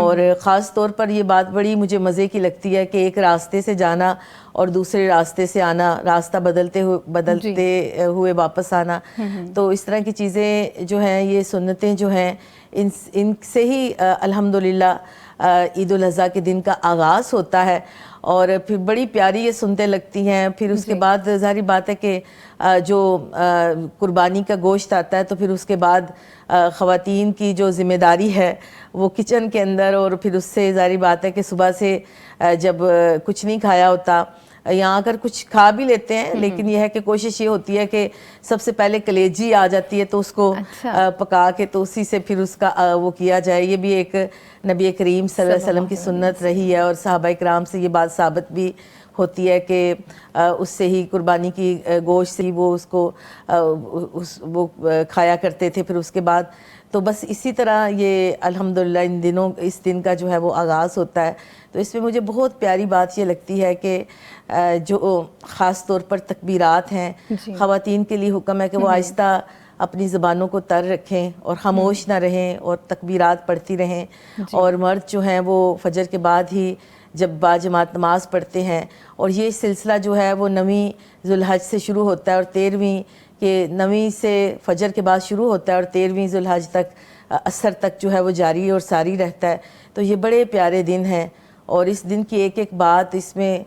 اور خاص طور پر یہ بات بڑی مجھے مزے کی لگتی ہے کہ ایک راستے سے جانا اور دوسرے راستے سے آنا، راستہ بدلتے ہوئے واپس آنا، تو اس طرح کی چیزیں جو ہیں، یہ سنتیں جو ہیں، ان سے ہی الحمدللہ عید الاضحیٰ کے دن کا آغاز ہوتا ہے، اور پھر بڑی پیاری یہ سنتیں لگتی ہیں۔ پھر اس کے بعد ظاہری بات ہے کہ جو قربانی کا گوشت آتا ہے، تو پھر اس کے بعد خواتین کی جو ذمہ داری ہے وہ کچن کے اندر، اور پھر اس سے ظاہری بات ہے کہ صبح سے جب کچھ نہیں کھایا ہوتا، یہاں اگر کچھ کھا بھی لیتے ہیں، لیکن یہ ہے کہ کوشش یہ ہوتی ہے کہ سب سے پہلے کلیجی آ جاتی ہے، تو اس کو پکا کے تو اسی سے پھر اس کا وہ کیا جائے۔ یہ بھی ایک نبی کریم صلی اللہ علیہ وسلم کی سنت رہی ہے، اور صحابہ کرام سے یہ بات ثابت بھی ہوتی ہے کہ اس سے ہی قربانی کی گوشت سے ہی وہ اس کو وہ کھایا کرتے تھے۔ پھر اس کے بعد تو بس اسی طرح یہ الحمدللہ اس دن کا جو ہے وہ آغاز ہوتا ہے۔ تو اس میں مجھے بہت پیاری بات یہ لگتی ہے کہ جو خاص طور پر تکبیرات ہیں، خواتین کے لیے حکم ہے کہ وہ آہستہ اپنی زبانوں کو تر رکھیں اور خاموش نہ رہیں اور تکبیرات پڑھتی رہیں، اور مرد جو ہیں وہ فجر کے بعد ہی جب باجماعت نماز پڑھتے ہیں، اور یہ سلسلہ جو ہے وہ 9ویں ذوالحج سے شروع ہوتا ہے، اور 13ویں کہ 9ویں سے فجر کے بعد شروع ہوتا ہے، اور 13ویں ذوالحج تک عصر تک جو ہے وہ جاری اور ساری رہتا ہے۔ تو یہ بڑے پیارے دن ہیں، اور اس دن کی ایک ایک بات، اس میں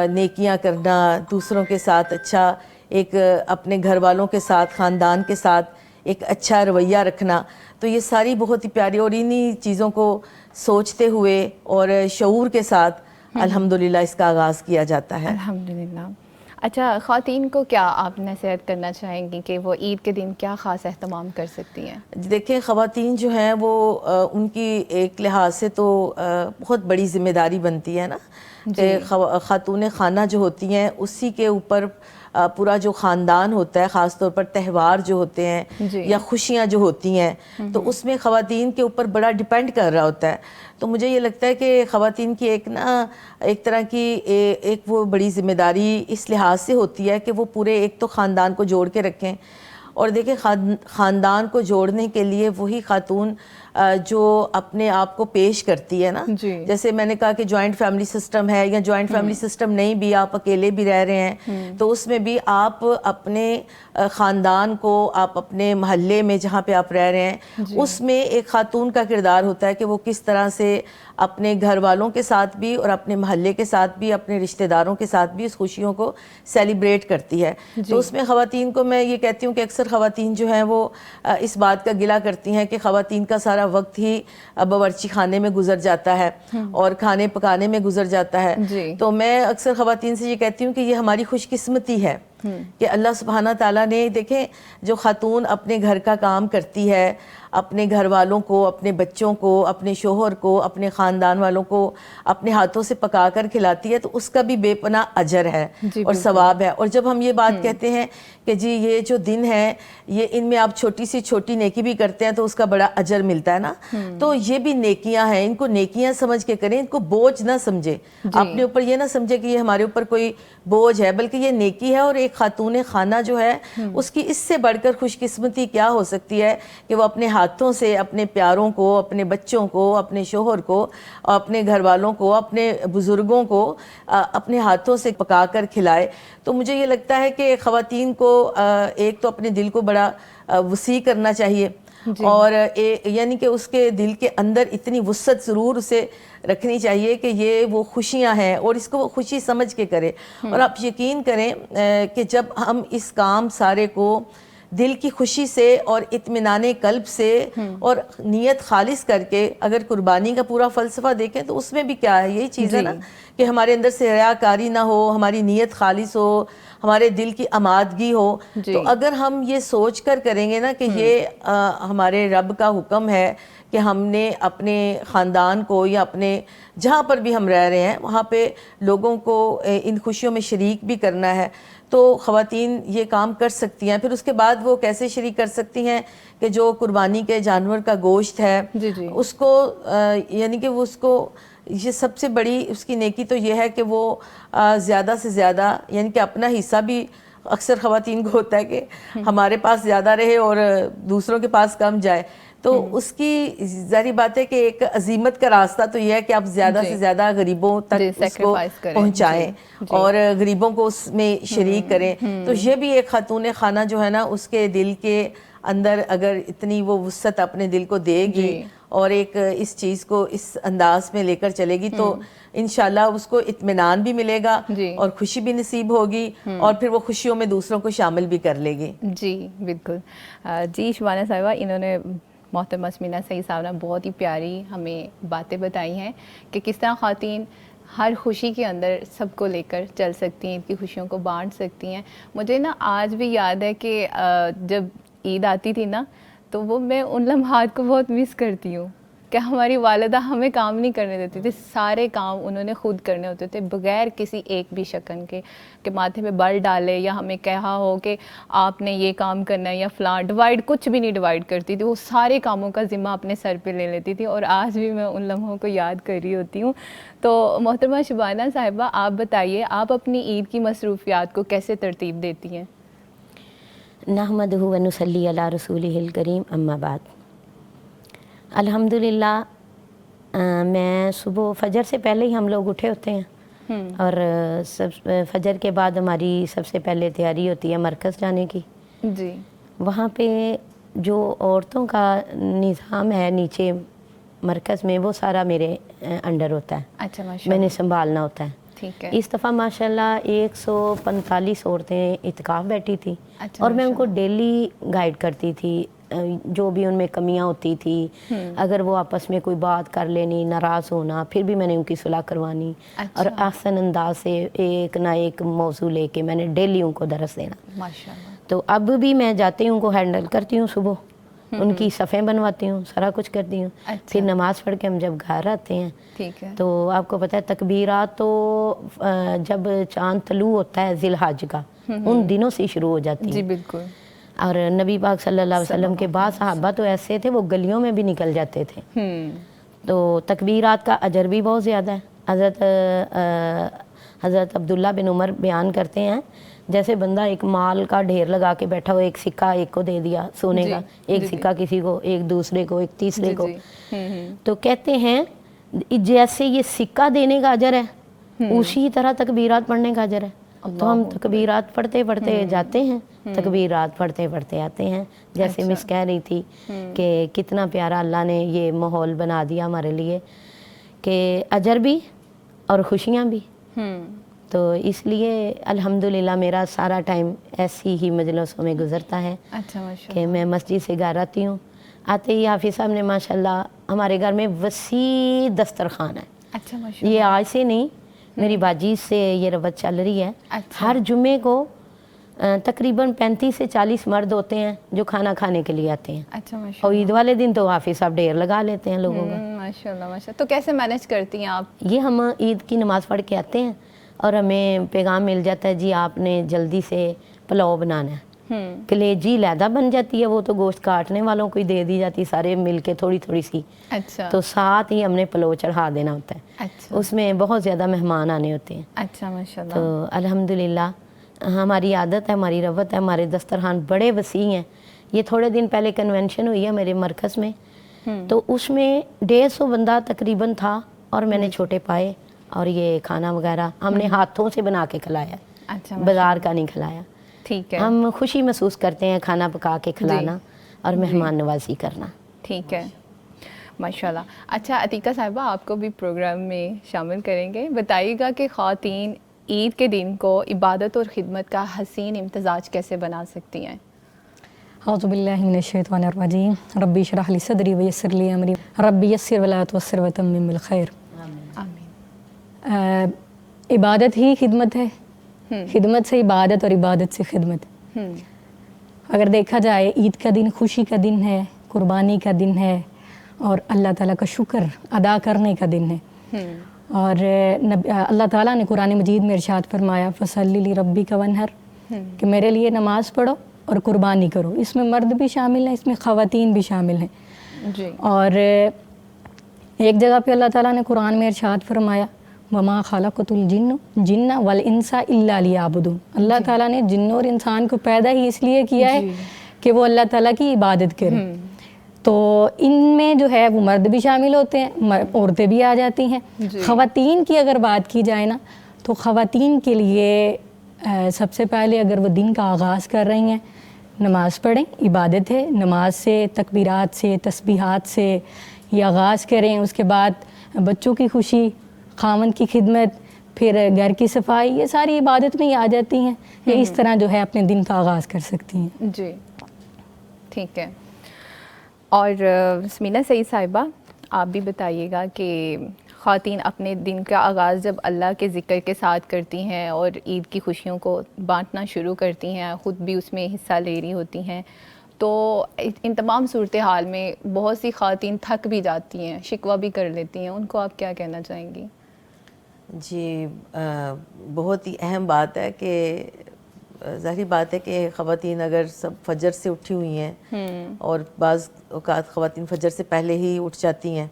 نیکیاں کرنا، دوسروں کے ساتھ اچھا، ایک اپنے گھر والوں کے ساتھ، خاندان کے ساتھ ایک اچھا رویہ رکھنا، تو یہ ساری بہت ہی پیاری، اور انہی چیزوں کو سوچتے ہوئے اور شعور کے ساتھ الحمدللہ اس کا آغاز کیا جاتا ہے۔ الحمدللہ۔ اچھا، خواتین کو کیا آپ نصیحت کرنا چاہیں گی کہ وہ عید کے دن کیا خاص اہتمام کر سکتی ہیں؟ دیکھیں، خواتین جو ہیں وہ ان کی ایک لحاظ سے تو بہت بڑی ذمہ داری بنتی ہے نا، کہ خاتون خانہ جو ہوتی ہیں اسی کے اوپر پورا جو خاندان ہوتا ہے، خاص طور پر تہوار جو ہوتے ہیں یا خوشیاں جو ہوتی ہیں، تو اس میں خواتین کے اوپر بڑا ڈیپینڈ کر رہا ہوتا ہے۔ تو مجھے یہ لگتا ہے کہ خواتین کی ایک طرح کی ایک وہ بڑی ذمہ داری اس لحاظ سے ہوتی ہے کہ وہ پورے ایک تو خاندان کو جوڑ کے رکھیں، اور دیکھیں خاندان کو جوڑنے کے لیے وہی خاتون جو اپنے آپ کو پیش کرتی ہے نا، جیسے میں نے کہا کہ جوائنٹ فیملی سسٹم ہے، یا جوائنٹ فیملی سسٹم نہیں بھی، آپ اکیلے بھی رہ رہے ہیں، تو اس میں بھی آپ اپنے خاندان کو، آپ اپنے محلے میں جہاں پہ آپ رہ رہے ہیں، اس میں ایک خاتون کا کردار ہوتا ہے کہ وہ کس طرح سے اپنے گھر والوں کے ساتھ بھی اور اپنے محلے کے ساتھ بھی، اپنے رشتہ داروں کے ساتھ بھی اس خوشیوں کو سیلیبریٹ کرتی ہے۔ تو اس میں خواتین کو میں یہ کہتی ہوں کہ اکثر خواتین جو ہیں وہ اس بات کا گلہ کرتی ہیں کہ خواتین کا سارا وقت ہی باورچی خانے میں گزر جاتا ہے اور کھانے پکانے میں گزر جاتا ہے۔ تو میں اکثر خواتین سے یہ کہتی ہوں کہ یہ ہماری خوش قسمتی ہے کہ اللہ سبحانہ تعالیٰ نے، دیکھیں، جو خاتون اپنے گھر کا کام کرتی ہے، اپنے گھر والوں کو، اپنے بچوں کو، اپنے شوہر کو، اپنے خاندان والوں کو اپنے ہاتھوں سے پکا کر کھلاتی ہے، تو اس کا بھی بے پناہ اجر ہے اور ثواب ہے۔ اور جب ہم یہ بات کہتے ہیں کہ جی یہ جو دن ہے، یہ ان میں آپ چھوٹی سی چھوٹی نیکی بھی کرتے ہیں تو اس کا بڑا اجر ملتا ہے نا، تو یہ بھی نیکیاں ہیں، ان کو نیکیاں سمجھ کے کریں، ان کو بوجھ نہ سمجھے، اپنے اوپر یہ نہ سمجھے کہ یہ ہمارے اوپر کوئی بوجھ ہے، بلکہ یہ نیکی ہے۔ اور ایک خاتون خانہ جو ہے، اس کی اس سے بڑھ کر خوش قسمتی کیا ہو سکتی ہے کہ وہ اپنے ہاتھوں سے اپنے پیاروں کو، اپنے بچوں کو، اپنے شوہر کو، اپنے گھر والوں کو، اپنے بزرگوں کو اپنے ہاتھوں سے پکا کر کھلائے۔ تو مجھے یہ لگتا ہے کہ خواتین کو ایک تو اپنے دل کو بڑا وسیع کرنا چاہیے، اور یعنی کہ اس کے دل کے اندر اتنی وسعت ضرور اسے رکھنی چاہیے کہ یہ وہ خوشیاں ہیں اور اس کو وہ خوشی سمجھ کے کرے۔ اور آپ یقین کریں کہ جب ہم اس کام سارے کو دل کی خوشی سے اور اطمینان قلب سے اور نیت خالص کر کے، اگر قربانی کا پورا فلسفہ دیکھیں تو اس میں بھی کیا ہے، یہی چیز ہے نا کہ ہمارے اندر سے ریاکاری نہ ہو، ہماری نیت خالص ہو، ہمارے دل کی آمادگی ہو۔ تو اگر ہم یہ سوچ کر کریں گے نا کہ یہ ہمارے رب کا حکم ہے کہ ہم نے اپنے خاندان کو یا اپنے جہاں پر بھی ہم رہ رہے ہیں وہاں پہ لوگوں کو ان خوشیوں میں شریک بھی کرنا ہے، تو خواتین یہ کام کر سکتی ہیں۔ پھر اس کے بعد وہ کیسے شریک کر سکتی ہیں کہ جو قربانی کے جانور کا گوشت ہے اس کو یعنی کہ وہ اس کو، یہ سب سے بڑی اس کی نیکی تو یہ ہے کہ وہ زیادہ سے زیادہ یعنی کہ اپنا حصہ بھی، اکثر خواتین کو ہوتا ہے کہ ہمارے پاس زیادہ رہے اور دوسروں کے پاس کم جائے، تو اس کی ظاہری بات ہے کہ ایک عزیمت کا راستہ تو یہ ہے کہ آپ زیادہ سے زیادہ غریبوں تک اس کو پہنچائیں اور غریبوں کو اس میں شریک کریں. تو یہ بھی ایک خاتون خانہ جو ہے نا اس کے دل کے اندر اگر اتنی وہ وسعت اپنے دل کو دے گی اور ایک اس چیز کو اس انداز میں لے کر چلے گی تو انشاءاللہ اس کو اطمینان بھی ملے گا اور خوشی بھی نصیب ہوگی اور پھر وہ خوشیوں میں دوسروں کو شامل بھی کر لے گی. جی بالکل. جی شبانہ صاحبہ, انہوں نے محترمہ اسمینہ سعید صاحب نے بہت ہی پیاری ہمیں باتیں بتائی ہیں کہ کس طرح خواتین ہر خوشی کے اندر سب کو لے کر چل سکتی ہیں, ان کی خوشیوں کو بانٹ سکتی ہیں. مجھے نا آج بھی یاد ہے کہ جب عید آتی تھی نا تو وہ میں ان لمحات کو بہت مس کرتی ہوں کہ ہماری والدہ ہمیں کام نہیں کرنے دیتی تھی, سارے کام انہوں نے خود کرنے ہوتے تھے بغیر کسی ایک بھی شکن کے کہ ماتھے پہ بل ڈالے یا ہمیں کہا ہو کہ آپ نے یہ کام کرنا ہے یا فلاں ڈیوائڈ, کچھ بھی نہیں ڈیوائڈ کرتی تھی, وہ سارے کاموں کا ذمہ اپنے سر پہ لے لیتی تھی. اور آج بھی میں ان لمحوں کو یاد کر رہی ہوتی ہوں. تو محترمہ شبانہ صاحبہ آپ بتائیے, آپ اپنی عید کی مصروفیات کو کیسے ترتیب دیتی ہیں؟ نحمدہ و نصلی علی رسولہ الکریم, اما بعد. الحمدللہ میں صبح فجر سے پہلے ہی ہم لوگ اٹھے ہوتے ہیں اور فجر کے بعد ہماری سب سے پہلے تیاری ہوتی ہے مرکز جانے کی. جی. وہاں پہ جو عورتوں کا نظام ہے نیچے مرکز میں وہ سارا میرے انڈر ہوتا ہے. اچھا ماشاء میں نے سنبھالنا ہوتا ہے. ٹھیک ہے. اس دفعہ ماشاءاللہ 145 عورتیں اعتکاف بیٹھی تھیں اور میں ان کو ڈیلی گائیڈ کرتی تھی, جو بھی ان میں کمیاں ہوتی تھی, اگر وہ آپس میں کوئی بات کر لینی, ناراض ہونا, پھر بھی میں نے ان کی صلح کروانی اور احسن انداز سے ایک نہ ایک موضوع لے کے میں نے ڈیلی ان کو درس دینا. ماشاءاللہ. تو اب بھی میں جاتی ہوں, ان کو ہینڈل کرتی ہوں, صبح ان کی صفیں بنواتی ہوں, سارا کچھ کرتی ہوں. پھر نماز پڑھ کے ہم جب گھر آتے ہیں تو آپ کو پتہ ہے تکبیرات تو جب چاند طلوع ہوتا ہے ذی الحج کا ان دنوں سے شروع ہو جاتی ہیں. جی بالکل. اور نبی پاک صلی اللہ علیہ وسلم کے بعد صحابہ تو ایسے تھے وہ گلیوں میں بھی نکل جاتے تھے. تو تکبیرات کا اجر بھی بہت زیادہ ہے. حضرت عبداللہ بن عمر بیان کرتے ہیں جیسے بندہ ایک مال کا ڈھیر لگا کے بیٹھا ہو, ایک سکہ ایک کو دے دیا سونے کا, ایک سکہ کسی کو, ایک دوسرے کو, ایک تیسرے کو, تو کہتے ہیں جیسے یہ سکہ دینے کا اجر ہے اسی طرح تکبیرات پڑھنے کا اجر ہے. تو ہم تکبیرات پڑھتے پڑھتے جاتے ہیں, تکبیرات پڑھتے پڑھتے آتے ہیں. جیسے مس کہہ رہی تھی کہ کتنا پیارا اللہ نے یہ ماحول بنا دیا ہمارے لیے کہ اجر بھی اور خوشیاں بھی. تو اس لیے الحمدللہ میرا سارا ٹائم ایسی ہی مجلسوں میں گزرتا ہے کہ میں مسجد سے گھر آتی ہوں, آتے ہی حافظ صاحب نے ماشاءاللہ ہمارے گھر میں وسیع دسترخوان ہے. اچھا یہ آج سے نہیں, میری باجی سے یہ روایت چل رہی ہے. ہر جمعے کو تقریباً 35 سے 40 مرد ہوتے ہیں جو کھانا کھانے کے لیے آتے ہیں. اچھا ماشاءاللہ. اور عید والے دن تو حافظ صاحب ڈھیر لگا لیتے ہیں لوگوں کا. ماشاءاللہ ماشاءاللہ. تو کیسے مینیج کرتی ہیں آپ؟ یہ ہم عید کی نماز پڑھ کے آتے ہیں اور ہمیں پیغام مل جاتا ہے جی آپ نے جلدی سے پلاؤ بنانا ہے. کلیجی علیحدہ بن جاتی ہے, وہ تو گوشت کاٹنے والوں کو ہی دے دی جاتی, سارے مل کے تھوڑی تھوڑی سی. اچھا. تو ساتھ ہی ہم نے پلاؤ چڑھا دینا ہوتا ہے. اچھا. اس میں بہت زیادہ مہمان آنے ہوتے ہیں. اچھا ماشاءاللہ. تو الحمدللہ ہماری عادت ہے, ہماری روت ہے, ہمارے دسترخوان بڑے وسیع ہیں. یہ تھوڑے دن پہلے کنونشن ہوئی ہے میرے مرکز میں, تو اس میں 150 بندہ تقریباً تھا اور میں نے چھوٹے پائے اور یہ کھانا وغیرہ ہم نے ہاتھوں سے بنا کے کھلایا. اچھا. بازار کا نہیں کھلایا. ٹھیک ہے. ہم خوشی محسوس کرتے ہیں کھانا پکا کے کھلانا اور مہمان نوازی کرنا. ٹھیک ہے ماشاءاللہ. اچھا عتیقہ صاحبہ آپ کو بھی پروگرام میں شامل کریں گے. بتائیے گا کہ خواتین عید کے دن کو عبادت اور خدمت کا حسین امتزاج کیسے بنا سکتی ہیں؟ اعوذ باللہ من الشیطان الرجیم. ربی اشرح لی صدری ویسر لی امری ربی یسر ولا تعسر وتمم بالخیر. آمین. عبادت ہی خدمت ہے, خدمت سے عبادت اور عبادت سے خدمت. اگر دیکھا جائے عید کا دن خوشی کا دن ہے, قربانی کا دن ہے اور اللہ تعالیٰ کا شکر ادا کرنے کا دن ہے. اور اللہ تعالیٰ نے قرآن مجید میں ارشاد فرمایا فصلی لربک ونحر, کہ میرے لیے نماز پڑھو اور قربانی کرو. اس میں مرد بھی شامل ہیں, اس میں خواتین بھی شامل ہیں. جی. اور ایک جگہ پہ اللہ تعالیٰ نے قرآن میں ارشاد فرمایا وما خلقت الجن والانس الا لیعبدون. اللہ تعالیٰ نے جن اور انسان کو پیدا ہی اس لیے کیا ہے کہ وہ اللہ تعالیٰ کی عبادت کریں. تو ان میں جو ہے وہ مرد بھی شامل ہوتے ہیں، عورتیں بھی آ جاتی ہیں۔ خواتین کی اگر بات کی جائے نا تو خواتین کے لیے سب سے پہلے اگر وہ دن کا آغاز کر رہی ہیں، نماز پڑھیں، عبادت ہے، نماز سے، تکبیرات سے، تسبیحات سے یہ آغاز کریں۔ اس کے بعد بچوں کی خوشی، خاوند کی خدمت، پھر گھر کی صفائی، یہ ساری عبادت میں ہی آ جاتی ہیں۔ یہ اس طرح جو ہے اپنے دن کا آغاز کر سکتی ہیں۔ جی ٹھیک ہے۔ اور سمینا سعید صاحبہ آپ بھی بتائیے گا کہ خواتین اپنے دن کا آغاز جب اللہ کے ذکر کے ساتھ کرتی ہیں اور عید کی خوشیوں کو بانٹنا شروع کرتی ہیں، خود بھی اس میں حصہ لے رہی ہوتی ہیں، تو ان تمام صورتحال میں بہت سی خواتین تھک بھی جاتی ہیں، شکوہ بھی کر لیتی ہیں، ان کو آپ کیا کہنا چاہیں گی؟ جی بہت ہی اہم بات ہے کہ ظاہری بات ہے کہ خواتین اگر سب فجر سے اٹھی ہوئی ہیں اور بعض اوقات خواتین فجر سے پہلے ہی اٹھ جاتی ہیں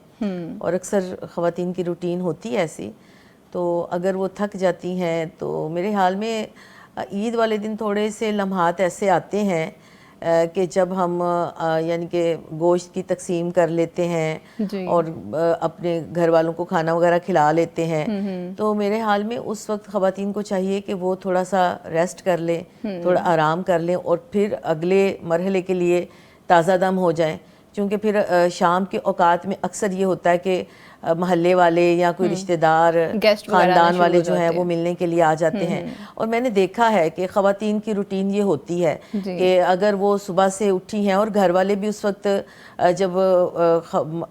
اور اکثر خواتین کی روٹین ہوتی ہے ایسی، تو اگر وہ تھک جاتی ہیں تو میرے حال میں عید والے دن تھوڑے سے لمحات ایسے آتے ہیں کہ جب ہم یعنی کہ گوشت کی تقسیم کر لیتے ہیں اور اپنے گھر والوں کو کھانا وغیرہ کھلا لیتے ہیں، تو میرے حال میں اس وقت خواتین کو چاہیے کہ وہ تھوڑا سا ریسٹ کر لیں، تھوڑا آرام کر لیں اور پھر اگلے مرحلے کے لیے تازہ دم ہو جائیں، کیونکہ پھر شام کے اوقات میں اکثر یہ ہوتا ہے کہ محلے والے یا کوئی رشتہ دار خاندان والے جو ہیں وہ ملنے کے لیے آ جاتے ہیں، اور میں نے دیکھا ہے کہ خواتین کی روٹین یہ ہوتی ہے کہ اگر وہ صبح سے اٹھی ہیں اور گھر والے بھی اس وقت جب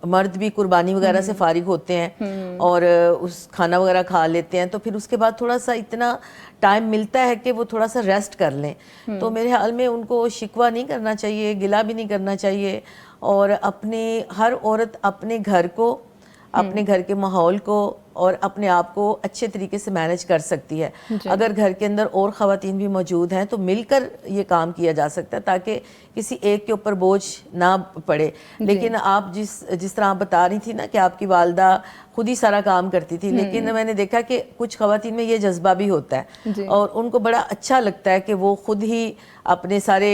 مرد بھی قربانی وغیرہ سے فارغ ہوتے ہیں اور اس کھانا وغیرہ کھا لیتے ہیں، تو پھر اس کے بعد تھوڑا سا اتنا ٹائم ملتا ہے کہ وہ تھوڑا سا ریسٹ کر لیں، تو میرے حال میں ان کو شکوہ نہیں کرنا چاہیے، گلہ بھی نہیں کرنا چاہیے، اور ہر عورت اپنے گھر کو، اپنے گھر کے ماحول کو اور اپنے آپ کو اچھے طریقے سے مینج کر سکتی ہے۔ اگر گھر کے اندر اور خواتین بھی موجود ہیں تو مل کر یہ کام کیا جا سکتا ہے تاکہ کسی ایک کے اوپر بوجھ نہ پڑے۔ لیکن آپ جس طرح آپ بتا رہی تھی نا کہ آپ کی والدہ خود ہی سارا کام کرتی تھی، لیکن میں نے دیکھا کہ کچھ خواتین میں یہ جذبہ بھی ہوتا ہے اور ان کو بڑا اچھا لگتا ہے کہ وہ خود ہی اپنے سارے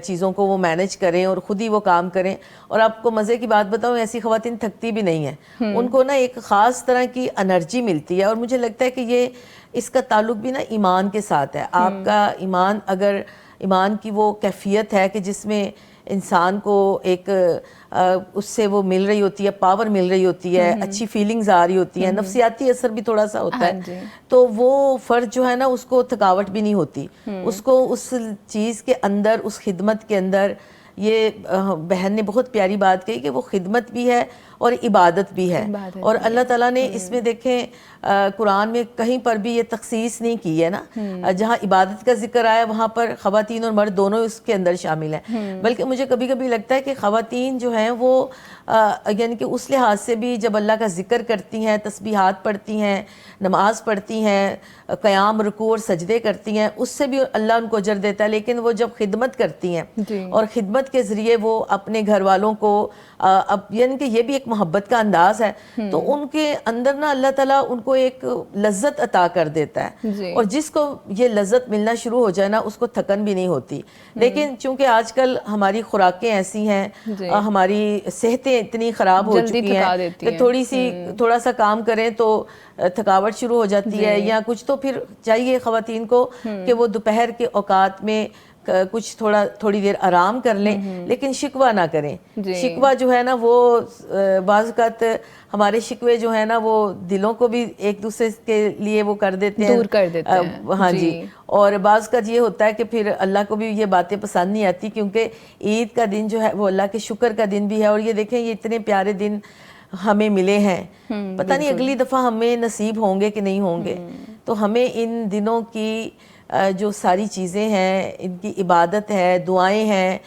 چیزوں کو وہ مینج کریں اور خود ہی وہ کام کریں، اور آپ کو مزے کی بات بتاؤں، ایسی خواتین تھکتی بھی نہیں ہیں، ان کو نا ایک خاص طرح کی انرجی ملتی ہے، اور مجھے لگتا ہے کہ اس کا تعلق بھی نا ایمان کے ساتھ ہے۔ آپ کا ایمان، اگر ایمان کی وہ کیفیت ہے کہ جس میں انسان کو ایک اس سے وہ مل رہی ہوتی ہے، پاور مل رہی ہوتی ہے، اچھی فیلنگز آ رہی ہوتی ہیں، نفسیاتی اثر بھی تھوڑا سا ہوتا ہے، تو وہ فرد جو ہے نا اس کو تھکاوٹ بھی نہیں ہوتی، اس کو اس چیز کے اندر، اس خدمت کے اندر، یہ بہن نے بہت پیاری بات کہی کہ وہ خدمت بھی ہے اور عبادت بھی ہے، اور اللہ تعالیٰ نے اس میں دیکھیں قرآن میں کہیں پر بھی یہ تخصیص نہیں کی ہے نا، جہاں عبادت کا ذکر آیا وہاں پر خواتین اور مرد دونوں اس کے اندر شامل ہیں، بلکہ مجھے کبھی کبھی لگتا ہے کہ خواتین جو ہیں وہ یعنی کہ اس لحاظ سے بھی جب اللہ کا ذکر کرتی ہیں، تسبیحات پڑھتی ہیں، نماز پڑھتی ہیں، قیام، رکوع اور سجدے کرتی ہیں، اس سے بھی اللہ ان کو اجر دیتا ہے، لیکن وہ جب خدمت کرتی ہیں اور خدمت کے ذریعے وہ اپنے گھر والوں کو یعنی کہ یہ بھی ایک محبت کا انداز ہے، تو ان کے اندر نا اللہ تعالیٰ ان کو ایک لذت عطا کر دیتا ہے، اور جس کو یہ لذت ملنا شروع ہو جائے نا اس کو تھکن بھی نہیں ہوتی۔ لیکن چونکہ آج کل ہماری خوراکیں ایسی ہیں، ہماری صحتیں اتنی خراب ہو چکی ہیں کہ تھوڑا سا کام کریں تو تھکاوٹ شروع ہو جاتی ہے یا کچھ، تو پھر چاہیے خواتین کو کہ وہ دوپہر کے اوقات میں کچھ تھوڑی دیر آرام کر لیں، لیکن شکوہ نہ کریں۔ شکوہ جو ہے نا وہ بعض اوقات ہمارے شکوے جو ہیں نا وہ دلوں کو بھی ایک دوسرے کے لیے وہ کر دیتے ہیں، دور کر دیتے ہیں۔ ہاں جی، اور بعض کا یہ ہوتا ہے کہ پھر اللہ کو بھی یہ باتیں پسند نہیں آتی، کیونکہ عید کا دن جو ہے وہ اللہ کے شکر کا دن بھی ہے، اور یہ دیکھیں یہ اتنے پیارے دن ہمیں ملے ہیں، پتہ نہیں اگلی دفعہ ہمیں نصیب ہوں گے کہ نہیں ہوں گے، تو ہمیں ان دنوں کی جو ساری چیزیں ہیں، ان کی عبادت ہے، دعائیں ہیں،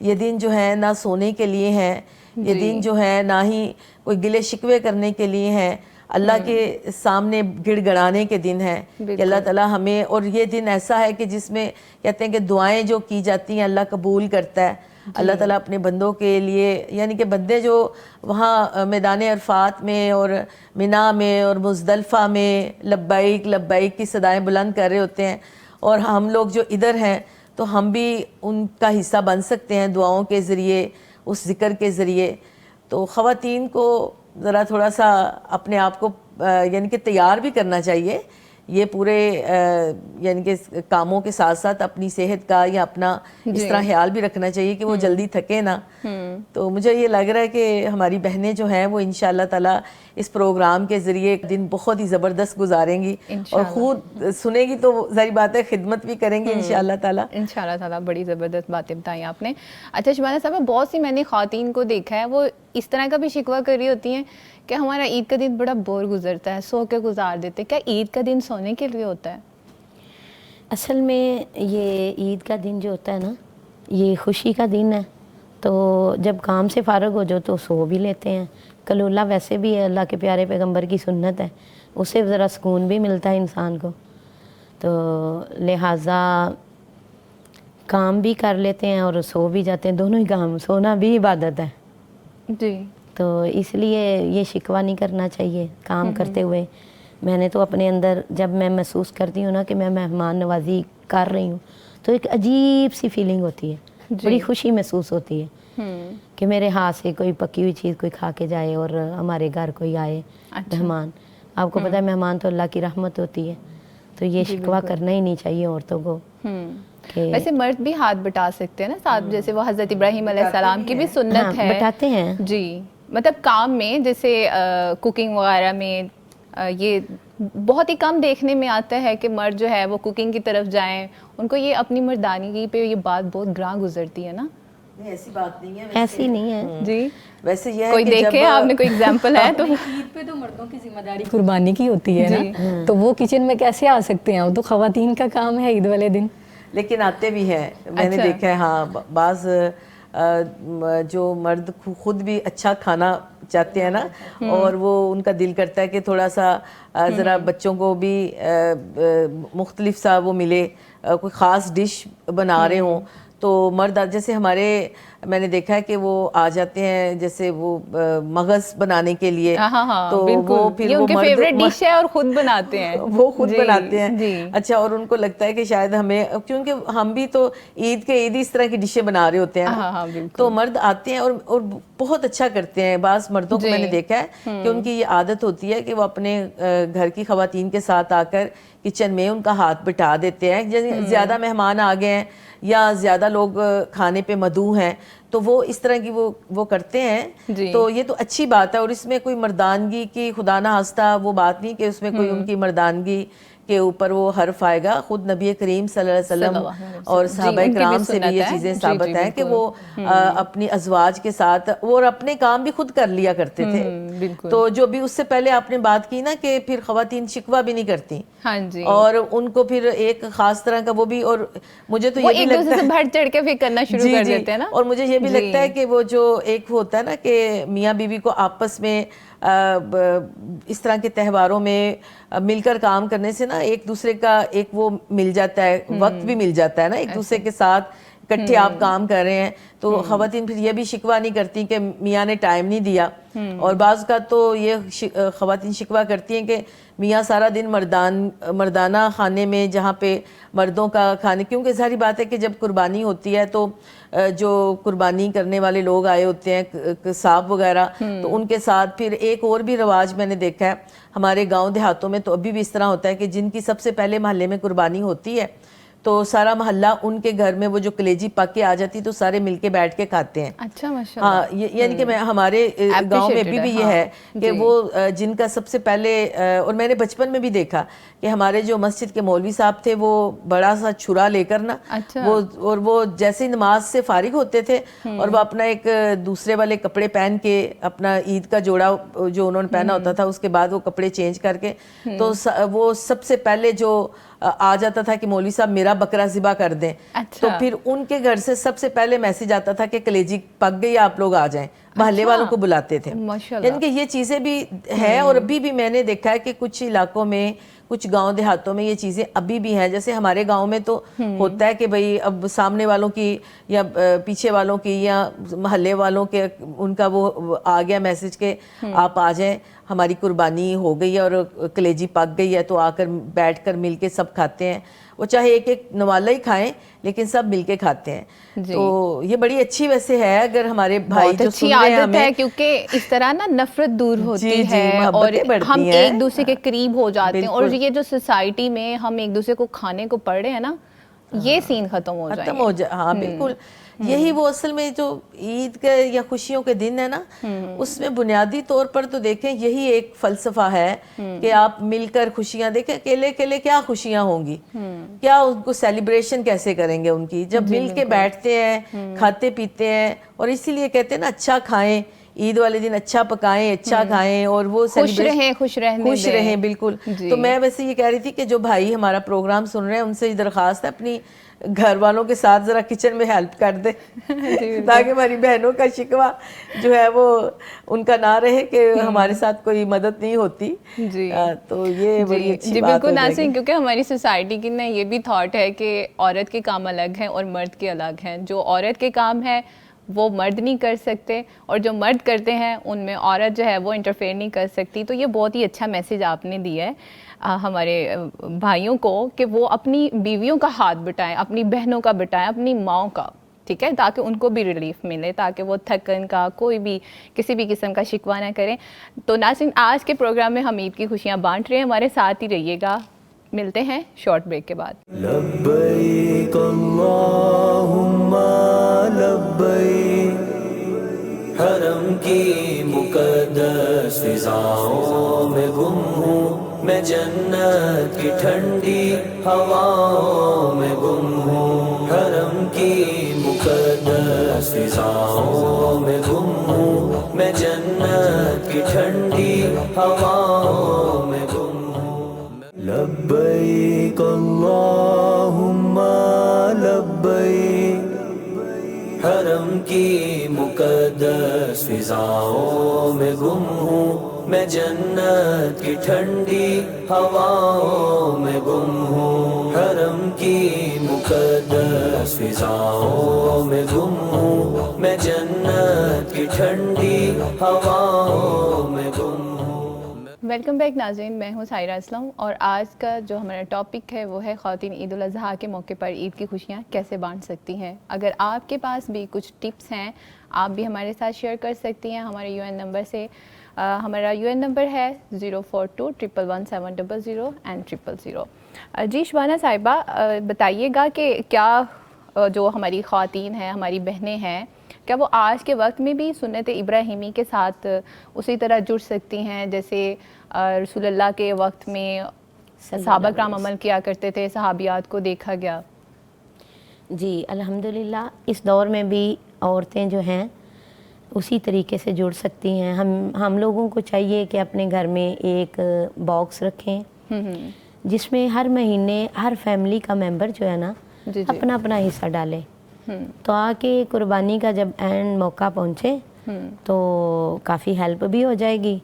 یہ دن جو ہے نہ سونے کے لیے ہیں، یہ دن جو ہے نہ ہی کوئی گلے شکوے کرنے کے لیے ہیں، اللہ کے سامنے گڑ گڑانے کے دن ہیں کہ اللہ تعالیٰ ہمیں، اور یہ دن ایسا ہے کہ جس میں کہتے ہیں کہ دعائیں جو کی جاتی ہیں اللہ قبول کرتا ہے، اللہ تعالیٰ اپنے بندوں کے لیے، یعنی کہ بندے جو وہاں میدان عرفات میں اور منا میں اور مزدلفہ میں لبیک لبیک کی صدائیں بلند کر رہے ہوتے ہیں، اور ہم لوگ جو ادھر ہیں تو ہم بھی ان کا حصہ بن سکتے ہیں دعاؤں کے ذریعے، اس ذکر کے ذریعے. تو خواتین کو ذرا تھوڑا سا اپنے آپ کو یعنی کہ تیار بھی کرنا چاہیے یہ پورے یعنی کہ کاموں کے ساتھ ساتھ اپنی صحت کا یا اپنا اس طرح خیال بھی رکھنا چاہیے کہ وہ جلدی تھکے نا. تو مجھے یہ لگ رہا ہے کہ ہماری بہنیں جو ہیں وہ انشاءاللہ تعالیٰ اس پروگرام کے ذریعے ایک دن بہت ہی زبردست گزاریں گی اور خود سنیں گی تو ظاہر بات ہے خدمت بھی کریں گی انشاءاللہ تعالیٰ. انشاءاللہ تعالیٰ بڑی زبردست باتیں بتائیں آپ نے. اچھا شبانہ صاحبہ بہت سی میں نے خواتین کو دیکھا ہے وہ اس طرح کا بھی شکوہ کر رہی ہوتی ہیں کہ ہمارا عید کا دن بڑا بور گزرتا ہے, سو کے گزار دیتے. کیا عید کا دن سونے کے لیے ہوتا ہے؟ اصل میں یہ عید کا دن جو ہوتا ہے نا یہ خوشی کا دن ہے. تو جب کام سے فارغ ہو جاؤ تو سو بھی لیتے ہیں. کلولہ ویسے بھی ہے اللہ کے پیارے پیغمبر کی سنت ہے, اس سے ذرا سکون بھی ملتا ہے انسان کو. تو لہٰذا کام بھی کر لیتے ہیں اور سو بھی جاتے ہیں, دونوں ہی کام, سونا بھی عبادت ہے. جی. تو اس لیے یہ شکوہ نہیں کرنا چاہیے کام کرتے ہوئے. میں نے تو اپنے اندر جب میں محسوس کرتی ہوں نا کہ میں مہمان نوازی کر رہی ہوں تو ایک عجیب سی فیلنگ ہوتی ہے, بڑی خوشی محسوس ہوتی ہے کہ میرے ہاتھ سے کوئی پکی ہوئی چیز کوئی کھا کے جائے اور ہمارے گھر کوئی آئے مہمان. آپ کو پتہ ہے مہمان تو اللہ کی رحمت ہوتی ہے, تو یہ شکوہ کرنا ہی نہیں چاہیے عورتوں کو. ویسے مرد بھی ہاتھ بٹا سکتے ہیں نا ساتھ, جیسے وہ حضرت ابراہیم علیہ السلام کی بھی سنت ہے. بٹاتے ہیں جی, مطلب کام میں جیسے کوکنگ وغیرہ میں یہ بہت ہی کم دیکھنے میں آتا ہے کہ مرد جو ہے وہ کوکنگ کی طرف جائیں. ان کو یہ اپنی مردانگی پہ یہ بات بہت گراں گزرتی ہے نا. نہیں ایسی بات نہیں ہے, ایسی نہیں ہے. جی ویسے یہ ہے کوئی کہ دیکھے آپ نے کوئی ایگزامپل ہے تو عید پہ تو مردوں کی ذمہ داری قربانی کی ہوتی ہے نا, تو وہ کچن میں کیسے آ سکتے ہیں؟ وہ تو خواتین کا کام ہے عید والے دن. لیکن آتے بھی ہیں, میں نے دیکھا ہے. ہاں بعض جو مرد خود بھی اچھا کھانا چاہتے ہیں نا, اور وہ ان کا دل کرتا ہے کہ تھوڑا سا ذرا بچوں کو بھی مختلف سا وہ ملے, کوئی خاص ڈش بنا رہے ہوں تو مرد جیسے ہمارے میں نے دیکھا ہے کہ وہ آ جاتے ہیں جیسے وہ مغز بنانے کے لیے, تو وہ پھر وہ مرد فیوریٹ ڈش ہے اور خود بناتے ہیں, وہ خود بناتے ہیں. اچھا, اور ان کو لگتا ہے کہ شاید ہمیں, کیونکہ ہم بھی تو عید کے عید اس طرح کی ڈشیں بنا رہے ہوتے ہیں, تو مرد آتے ہیں اور بہت اچھا کرتے ہیں. بعض مردوں کو میں نے دیکھا ہے کہ ان کی یہ عادت ہوتی ہے کہ وہ اپنے گھر کی خواتین کے ساتھ آ کر کچن میں ان کا ہاتھ بٹا دیتے ہیں. زیادہ مہمان آ گئے ہیں یا زیادہ لوگ کھانے پہ مدعو ہیں تو وہ اس طرح کی وہ کرتے ہیں. تو یہ تو اچھی بات ہے, اور اس میں کوئی مردانگی کی خدا نہ خواستہ وہ بات نہیں کہ اس میں کوئی ان کی مردانگی کے اوپر وہ حرف آئے گا. خود نبی کریم صلی اللہ علیہ وسلم اور صحابہ کرام سے بھی یہ چیزیں ثابت ہیں کہ وہ اپنی ازواج کے ساتھ اور اپنے کام بھی خود کر لیا کرتے تھے. تو جو بھی اس سے پہلے آپ نے بات کی نا کہ پھر خواتین شکوہ بھی نہیں کرتی, اور ان کو پھر ایک خاص طرح کا وہ بھی, اور مجھے تو یہ بھی لگتا ہے بڑھ چڑھ کے پھر کرنا شروع کر دیتے ہیں نا. اور مجھے یہ بھی لگتا ہے کہ وہ جو ایک ہوتا ہے نا کہ میاں بیوی کو آپس میں اس طرح کے تہواروں میں مل کر کام کرنے سے نا ایک دوسرے کا ایک وہ مل جاتا ہے, وقت بھی مل جاتا ہے نا ایک دوسرے کے ساتھ اکٹھے آپ کام کر رہے ہیں. تو خواتین پھر یہ بھی شکوہ نہیں کرتی کہ میاں نے ٹائم نہیں دیا. اور بعض کا تو یہ خواتین شکوہ کرتی ہیں کہ میاں سارا دن مردانہ خانے میں جہاں پہ مردوں کا کھانے, کیونکہ ظاہری بات ہے کہ جب قربانی ہوتی ہے تو جو قربانی کرنے والے لوگ آئے ہوتے ہیں صاحب وغیرہ, تو ان کے ساتھ پھر ایک اور بھی رواج میں نے دیکھا ہے ہمارے گاؤں دیہاتوں میں, تو ابھی بھی اس طرح ہوتا ہے کہ جن کی سب سے پہلے محلے میں قربانی ہوتی ہے تو سارا محلہ ان کے گھر میں وہ جو کلیجی پک کے آ جاتی تو سارے مل کے بیٹھ کے کھاتے ہیں. اچھا ماشاءاللہ. ہاں یعنی کہ ہمارے گاؤں میں ابھی بھی یہ ہے کہ وہ جن کا سب سے پہلے, اور میں نے بچپن میں بھی دیکھا کہ ہمارے جو مسجد کے مولوی صاحب تھے وہ بڑا سا چھرا لے کر نا وہ, اور وہ جیسے نماز سے فارغ ہوتے تھے اور وہ اپنا ایک دوسرے والے کپڑے پہن کے اپنا عید کا جوڑا جو انہوں نے پہنا ہوتا تھا اس کے بعد وہ کپڑے چینج کر کے, تو وہ سب سے پہلے جو آ جاتا تھا کہ مولوی صاحب میرا بکرا ذبح کر دیں, تو پھر ان کے گھر سے سب سے پہلے میسج آتا تھا کہ کلیجی پک گئی آپ لوگ آ جائیں. محلے والوں کو بلاتے تھے. یعنی کہ یہ چیزیں بھی ہیں, اور ابھی بھی میں نے دیکھا ہے کہ کچھ علاقوں میں کچھ گاؤں دیہاتوں میں یہ چیزیں ابھی بھی ہیں. جیسے ہمارے گاؤں میں تو ہوتا ہے کہ بھئی اب سامنے والوں کی یا پیچھے والوں کی یا محلے والوں کے ان کا وہ آ گیا میسج کہ آپ آ جائیں, ہماری قربانی ہو گئی ہے اور کلیجی پک گئی ہے, تو آ کر بیٹھ کر مل کے سب کھاتے ہیں. وہ چاہے ایک ایک نوالا ہی کھائیں لیکن سب مل کے کھاتے ہیں. تو یہ بڑی اچھی ویسے ہے اگر ہمارے بھائی جو سن رہے ہیں عادت ہے کیونکہ اس طرح نا نفرت دور ہوتی ہے اور ہم ایک دوسرے کے قریب ہو جاتے ہیں. اور یہ جو سوسائٹی میں ہم ایک دوسرے کو کھانے کو پڑھ رہے ہیں نا, یہ سین ختم ہو جائے. ہاں بالکل, یہی وہ اصل میں جو عید کے یا خوشیوں کے دن ہے نا, اس میں بنیادی طور پر تو دیکھیں یہی ایک فلسفہ ہے کہ آپ مل کر خوشیاں دیکھیں. اکیلے اکیلے کیا خوشیاں ہوں گی, کیا ان کو سیلیبریشن کیسے کریں گے ان کی, جب مل کے بیٹھتے ہیں کھاتے پیتے ہیں. اور اسی لیے کہتے ہیں نا اچھا کھائیں, عید والے دن اچھا پکائیں, اچھا کھائیں, اور وہ خوش رہیں, خوش رہیں. بالکل. تو میں ویسے یہ کہہ رہی تھی کہ جو بھائی ہمارا پروگرام سن رہے ہیں ان سے درخواست ہے اپنی گھر والوں کے ساتھ ذرا کچن میں ہیلپ کر دے تاکہ ہماری بہنوں کا شکوہ جو ہے وہ ان کا نہ رہے کہ ہمارے ساتھ کوئی مدد نہیں ہوتی. تو یہ بڑی اچھی بات بالکل ناظرین, کیونکہ ہماری سوسائٹی کی نا یہ بھی تھاٹ ہے کہ عورت کے کام الگ ہیں اور مرد کے الگ ہیں. جو عورت کے کام ہے وہ مرد نہیں کر سکتے, اور جو مرد کرتے ہیں ان میں عورت جو ہے وہ انٹرفیئر نہیں کر سکتی. تو یہ بہت ہی اچھا میسیج آپ نے دیا ہے ہمارے بھائیوں کو کہ وہ اپنی بیویوں کا ہاتھ بٹائیں, اپنی بہنوں کا بٹائیں, اپنی ماؤں کا, ٹھیک ہے, تاکہ ان کو بھی ریلیف ملے, تاکہ وہ تھکن کا کوئی بھی کسی بھی قسم کا شکوہ نہ کریں. تو ناظرین, آج کے پروگرام میں ہم عید کی خوشیاں بانٹ رہے ہیں, ہمارے ساتھ ہی رہیے گا. ملتے ہیں شارٹ بریک کے بعد. لبیک اللہم لبیک, حرم کی مقدس فضاؤں میں گم ہوں میں, جنت کی ٹھنڈی ہواؤں میں گم ہوں. حرم کی مقدس فضاؤں میں گم ہوں میں, جنت کی ٹھنڈی ہواؤں میں گم ہوں. لبیک اللہم لبیک, حرم کی مقدس فضاؤں میں گم ہوں میں, جنت کی ٹھنڈی ہواؤں میں گم ہوں. حرم کی مقدس فضاؤں میں گم ہوں میں, جنت کی ٹھنڈی ہواؤں میں گم ہوں. ویلکم بیک ناظرین, میں ہوں سائرہ اسلم, اور آج کا جو ہمارا ٹاپک ہے وہ ہے خواتین عید الاضحیٰ کے موقع پر عید کی خوشیاں کیسے بانٹ سکتی ہیں. اگر آپ کے پاس بھی کچھ ٹپس ہیں آپ بھی ہمارے ساتھ شیئر کر سکتی ہیں ہمارے UN نمبر سے. ہمارا UN نمبر ہے 042111700 اینڈ 000. جی شبانہ صاحبہ, بتائیے گا کہ کیا جو ہماری خواتین ہیں, ہماری بہنیں ہیں, کیا وہ آج کے وقت میں بھی سنت ابراہیمی کے ساتھ اسی طرح جڑ سکتی ہیں جیسے رسول اللہ کے وقت میں صحابہ کرام عمل کیا کرتے تھے, صحابیات کو دیکھا گیا؟ جی الحمدللہ, اس دور میں بھی عورتیں جو ہیں اسی طریقے سے جڑ سکتی ہیں. ہم لوگوں کو چاہیے کہ اپنے گھر میں ایک باکس رکھیں جس میں ہر مہینے ہر فیملی کا ممبر جو ہے نا اپنا اپنا حصہ ڈالے, تو آکے قربانی کا جب اینڈ موقع پہنچے تو کافی ہیلپ بھی ہو جائے گی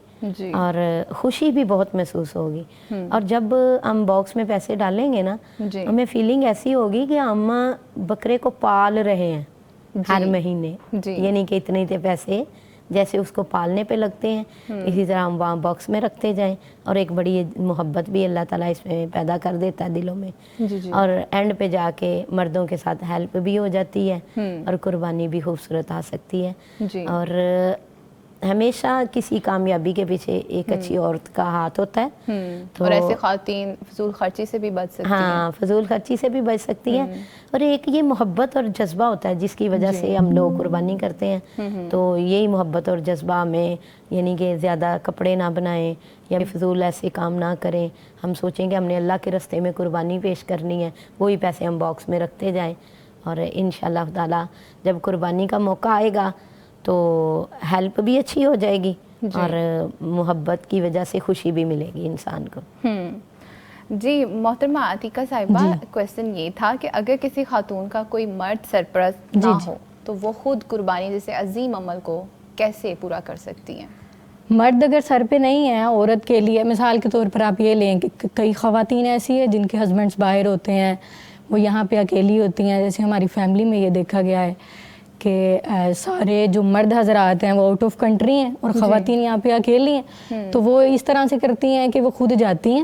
اور خوشی بھی بہت محسوس ہوگی. اور جب ہم باکس میں پیسے ڈالیں گے نا, ہمیں فیلنگ ایسی ہوگی کہ ہم بکرے کو پال رہے ہیں ہر مہینے, یعنی کہ اتنے اتنے پیسے جیسے اس کو پالنے پہ لگتے ہیں اسی طرح ہم وہاں باکس میں رکھتے جائیں, اور ایک بڑی محبت بھی اللہ تعالیٰ اس میں پیدا کر دیتا ہے دلوں میں. اور اینڈ پہ جا کے مردوں کے ساتھ ہیلپ بھی ہو جاتی ہے اور قربانی بھی خوبصورت آ سکتی ہے. اور ہمیشہ کسی کامیابی کے پیچھے ایک اچھی عورت کا ہاتھ ہوتا ہے, اور ایسے خواتین فضول خرچی سے بھی بچ سکتی ہیں. ہاں, فضول خرچی سے بھی بچ سکتی ہیں. اور ایک یہ محبت اور جذبہ ہوتا ہے جس کی وجہ سے ہم لوگ قربانی کرتے ہیں. تو یہی محبت اور جذبہ میں, یعنی کہ زیادہ کپڑے نہ بنائیں یا فضول ایسے کام نہ کریں. ہم سوچیں کہ ہم نے اللہ کے راستے میں قربانی پیش کرنی ہے, وہی پیسے ہم باکس میں رکھتے جائیں, اور انشاءاللہ تعالیٰ جب قربانی کا موقع آئے گا تو ہیلپ بھی اچھی ہو جائے گی اور محبت کی وجہ سے خوشی بھی ملے گی انسان کو. جی محترمہ عتیقہ صاحبہ, کویسچن یہ تھا کہ اگر کسی خاتون کا کوئی مرد سرپرست نہ ہو تو وہ خود قربانی جیسے عظیم عمل کو کیسے پورا کر سکتی ہیں؟ مرد اگر سر پہ نہیں ہے عورت کے لیے, مثال کے طور پر آپ یہ لیں کہ کئی خواتین ایسی ہیں جن کے ہسبینڈس باہر ہوتے ہیں, وہ یہاں پہ اکیلی ہوتی ہیں. جیسے ہماری فیملی میں یہ دیکھا گیا ہے کہ سارے جو مرد حضرات ہیں وہ آؤٹ آف کنٹری ہیں اور خواتین یہاں پہ اکیلی ہیں, تو وہ اس طرح سے کرتی ہیں کہ وہ خود جاتی ہیں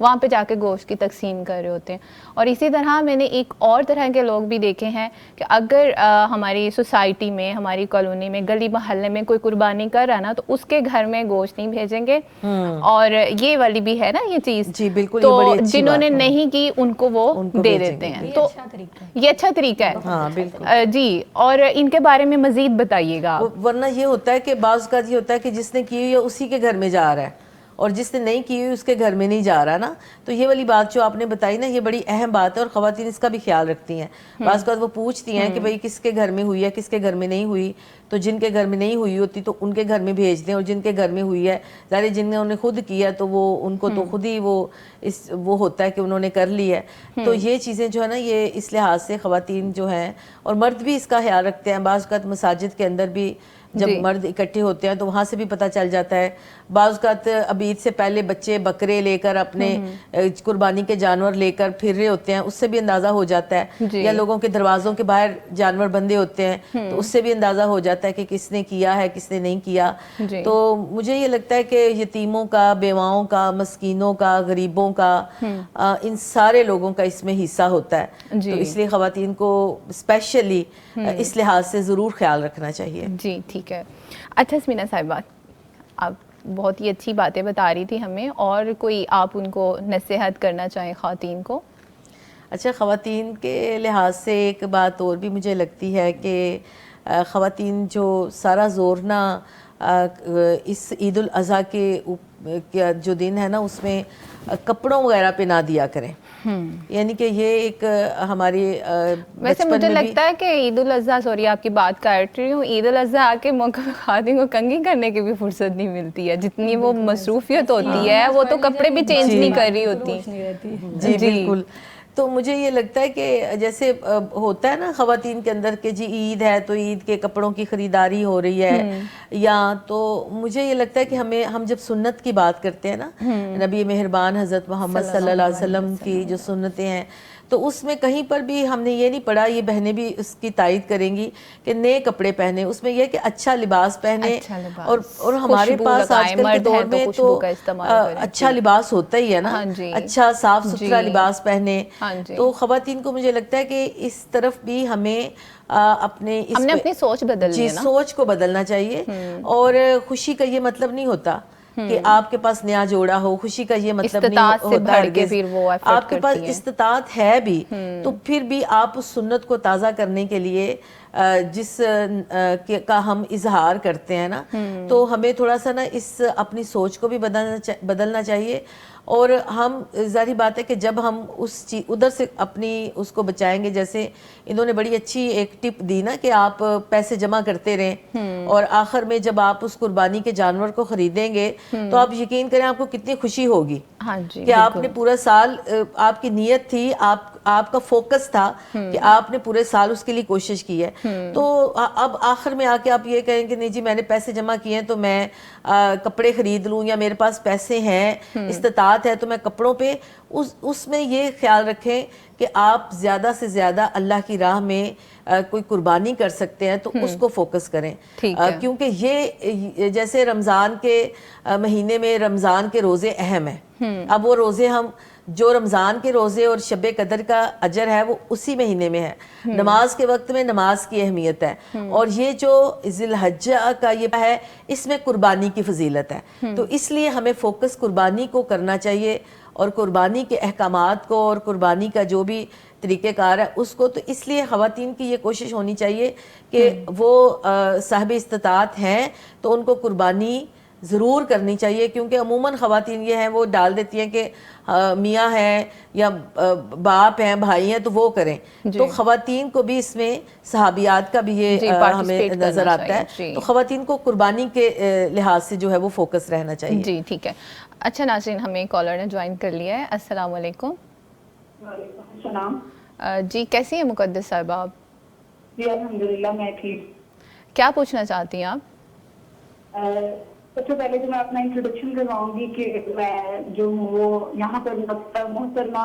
وہاں پہ جا کے گوشت کی تقسیم کر رہے ہوتے ہیں. اور اسی طرح میں نے ایک اور طرح کے لوگ بھی دیکھے ہیں کہ اگر ہماری سوسائٹی میں, ہماری کالونی میں, گلی محلے میں کوئی قربانی کر رہا ہے نا تو اس کے گھر میں گوشت نہیں بھیجیں گے. اور یہ والی بھی ہے نا یہ چیز, جی بالکل, تو جنہوں نے نہیں کی ان کو وہ دے دیتے ہیں. تو یہ اچھا طریقہ ہے. ہاں بالکل جی, اور ان کے بارے میں مزید بتائیے گا. ورنہ یہ ہوتا ہے کہ بعض کا یہ ہوتا ہے کہ جس نے کی ہوئی ہے اسی کے گھر میں جا رہا ہے, اور جس نے نہیں کی ہوئی اس کے گھر میں نہیں جا رہا نا. تو یہ والی بات جو آپ نے بتائی نا, یہ بڑی اہم بات ہے, اور خواتین اس کا بھی خیال رکھتی ہیں. بعض کا وہ پوچھتی ہیں کہ بھئی کس کے گھر میں ہوئی ہے, کس کے گھر میں نہیں ہوئی. تو جن کے گھر میں نہیں ہوئی ہوتی تو ان کے گھر میں بھیج دیں, اور جن کے گھر میں ہوئی ہے, ظاہر جن نے انہیں خود کیا تو وہ ان کو تو خود ہی وہ ہوتا ہے کہ انہوں نے کر لی ہے. تو یہ چیزیں جو ہے نا, یہ اس لحاظ سے خواتین جو ہیں, اور مرد بھی اس کا خیال رکھتے ہیں. بعض اوقات مساجد کے اندر بھی جب مرد اکٹھے ہوتے ہیں تو وہاں سے بھی پتہ چل جاتا ہے. بعض اوقات اب عید سے پہلے بچے بکرے لے کر, اپنے قربانی کے جانور لے کر پھر رہے ہوتے ہیں, اس سے بھی اندازہ ہو جاتا ہے. یا لوگوں کے دروازوں کے باہر جانور بندے ہوتے ہیں تو اس سے بھی اندازہ ہو جاتا ہے کہ کس نے کیا ہے, کس نے نہیں کیا. تو مجھے یہ لگتا ہے کہ یتیموں کا, بیواؤں کا, مسکینوں کا, غریبوں کا, ان سارے لوگوں کا اس میں حصہ ہوتا ہے. تو اس لیے خواتین کو اسپیشلی اس لحاظ سے ضرور خیال رکھنا چاہیے. جی ٹھیک ہے. اچھا سمینا صاحبہ, آپ بہت ہی اچھی باتیں بتا رہی تھی ہمیں, اور کوئی آپ ان کو نصیحت کرنا چاہیں خواتین کو؟ اچھا, خواتین کے لحاظ سے ایک بات اور بھی مجھے لگتی ہے کہ خواتین جو سارا زور نا اس عید الاضحیٰ کے جو دن ہے نا, اس میں کپڑوں وغیرہ پہ نہ دیا کریں. یعنی کہ یہ ایک ہماری ویسے مجھے لگتا ہے کہ عید الاضحیٰ, سوری آپ کی بات کاٹ رہی ہوں, عید الاضحیٰ کے موقع پہ خواتین کو کنگھی کرنے کی بھی فرصت نہیں ملتی ہے. جتنی وہ مصروفیت ہوتی ہے, وہ تو کپڑے بھی چینج نہیں کر رہی ہوتی. جی بالکل. تو مجھے یہ لگتا ہے کہ جیسے ہوتا ہے نا خواتین کے اندر کہ جی عید ہے تو عید کے کپڑوں کی خریداری ہو رہی ہے, یا تو مجھے یہ لگتا ہے کہ ہم جب سنت کی بات کرتے ہیں نا, نبی مہربان حضرت محمد صلی اللہ علیہ وسلم کی جو سنتیں ہیں, تو اس میں کہیں پر بھی ہم نے یہ نہیں پڑھا, یہ بہنیں بھی اس کی تائید کریں گی کہ نئے کپڑے پہنے. اس میں یہ کہ اچھا لباس پہنے, اور ہمارے پاس آج کل کے دور میں تو اچھا لباس ہوتا ہی ہے نا, اچھا صاف ستھرا لباس پہنے. تو خواتین کو مجھے لگتا ہے کہ اس طرف بھی ہمیں اپنے سوچ بدلنی ہے نا, سوچ کو بدلنا چاہیے. اور خوشی کا یہ مطلب نہیں ہوتا کہ آپ کے پاس نیا جوڑا ہو, خوشی کا یہ مطلب نہیں ہوتا ہے. آپ کے پاس استطاعت ہے بھی تو پھر بھی آپ اس سنت کو تازہ کرنے کے لیے جس کا ہم اظہار کرتے ہیں نا, تو ہمیں تھوڑا سا نا اس اپنی سوچ کو بھی بدلنا چاہیے. اور ہم ظاہری بات ہے کہ جب ہم اس چیز ادھر سے اپنی اس کو بچائیں گے, جیسے انہوں نے بڑی اچھی ایک ٹپ دی نا کہ آپ پیسے جمع کرتے رہیں, اور آخر میں جب آپ اس قربانی کے جانور کو خریدیں گے تو آپ یقین کریں آپ کو کتنی خوشی ہوگی کہ آپ نے پورا سال, آپ کی نیت تھی, آپ کا فوکس تھا کہ آپ نے پورے سال اس کے لیے کوشش کی ہے. تو اب آخر میں آ کے آپ یہ کہیں کہ نہیں جی میں نے پیسے جمع کیے ہیں تو میں کپڑے خرید لوں, یا میرے پاس پیسے ہیں, استطاعت ہے تو میں کپڑوں پہ, اس میں یہ خیال رکھیں کہ آپ زیادہ سے زیادہ اللہ کی راہ میں کوئی قربانی کر سکتے ہیں تو اس کو فوکس کریں. کیونکہ یہ جیسے رمضان کے مہینے میں رمضان کے روزے اہم ہیں. اب وہ روزے ہم جو رمضان کے روزے اور شب قدر کا اجر ہے وہ اسی مہینے میں ہے. نماز کے وقت میں نماز کی اہمیت ہے, اور یہ جو ذی الحجہ کا یہ ہے اس میں قربانی کی فضیلت ہے. تو اس لیے ہمیں فوکس قربانی کو کرنا چاہیے, اور قربانی کے احکامات کو اور قربانی کا جو بھی طریقہ کار ہے اس کو. تو اس لیے خواتین کی یہ کوشش ہونی چاہیے کہ وہ صاحب استطاعت ہیں تو ان کو قربانی ضرور کرنی چاہیے. کیونکہ عموماً خواتین یہ ہیں وہ ڈال دیتی ہیں کہ میاں ہیں یا باپ ہیں, بھائی ہیں تو وہ کریں. تو خواتین کو بھی اس میں صحابیات کا بھی یہ ہمیں نظر آتا ہے. تو خواتین کو قربانی کے لحاظ سے جو ہے وہ فوکس رہنا چاہیے. جی ٹھیک ہے. اچھا ناظرین, ہمیں کالر نے جوائن کر لیا ہے. السلام علیکم. وعلیکم السلام. جی کیسی ہیں مقدس صاحبہ آپ؟ جی الحمدللہ میں ٹھیک. کیا پوچھنا چاہتی ہیں آپ؟ سب سے پہلے تو میں اپنا انٹروڈکشن کرواؤں گی کہ میں جو ہوں وہ یہاں پر محترمہ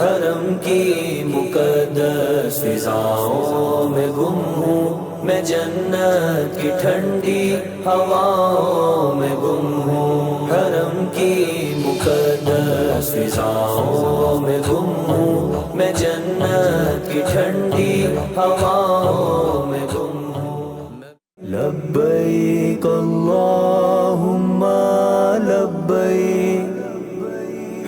حرم کی مقدس فضاؤں میں گم ہوں میں جنت کی ٹھنڈی ہواؤں میں گم ہوں حرم کی مقدس فضاؤں میں گم ہوں میں جنت کی ٹھنڈی ہواؤں میں گم ہوں لبیک اللہم لبیک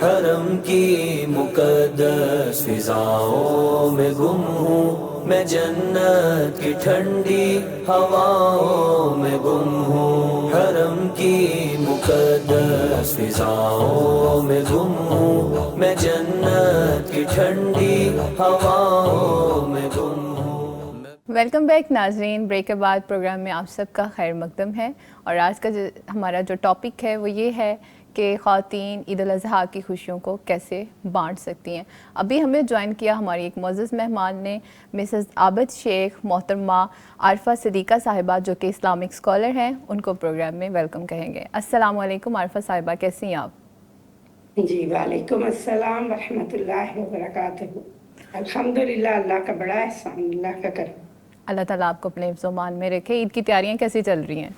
حرم کی مقدس فضاؤں میں گم ہوں میں جنت کی ٹھنڈی ہواؤں میں گم ہوں حرم کی مقدس فضاؤں میں گم ہوں میں جنت کی ٹھنڈی ہواؤں میں گم ہوں ویلکم بیک ناظرین، بریک کے بعد پروگرام میں آپ سب کا خیر مقدم ہے، اور آج کا ہمارا جو ٹاپک ہے وہ یہ ہے کہ خواتین عید الاضحیٰ کی خوشیوں کو کیسے بانٹ سکتی ہیں۔ ابھی ہمیں جوائن کیا ہماری ایک معزز مہمان نے، مسز عابد شیخ محترمہ عارفہ صدیقہ صاحبہ، جو کہ اسلامک اسکالر ہیں، ان کو پروگرام میں ویلکم کہیں گے۔ السلام علیکم عارفہ صاحبہ، کیسی ہیں آپ؟ جی وعلیکم السلام ورحمۃ اللہ وبرکاتہ۔ الحمدللہ، اللہ کا بڑا احسان، اللہ کا کرم۔ اللہ تعالیٰ آپ کو اپنے حفظ و امان میں رکھے۔ عید کی تیاریاں کیسی چل رہی ہیں؟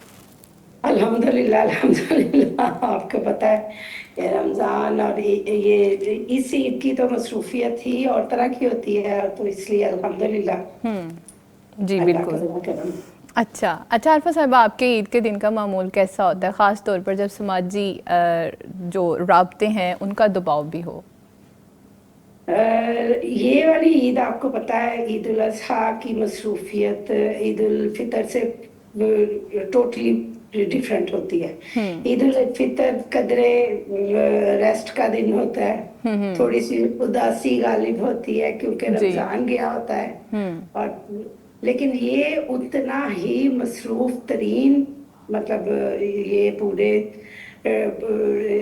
الحمدللہ الحمدللہ، آپ کو پتہ ہے یہ رمضان اور یہ اس عید کی تو مصروفیت ہی اور طرح کی ہوتی ہے، تو اس لیے الحمدللہ جی اللہ کا بالکل۔ بڑا کرم۔ اچھا عارفہ صاحبہ، آپ کے عید کے دن کا معمول کیسا ہوتا ہے، خاص طور پر جب سماجی جو رابطے ہیں ان کا دباؤ بھی ہو؟ یہ والی عید آپ کو پتہ ہے عید الاضحیٰ کی مصروفیت عید الفطر سے ٹوٹلی ڈفرینٹ ہوتی ہے۔ عید الفطر قدرے ریسٹ کا دن ہوتا ہے، تھوڑی سی اداسی غالب ہوتی ہے کیونکہ رمضان گیا ہوتا ہے، اور لیکن یہ اتنا ہی مصروف ترین، مطلب یہ پورے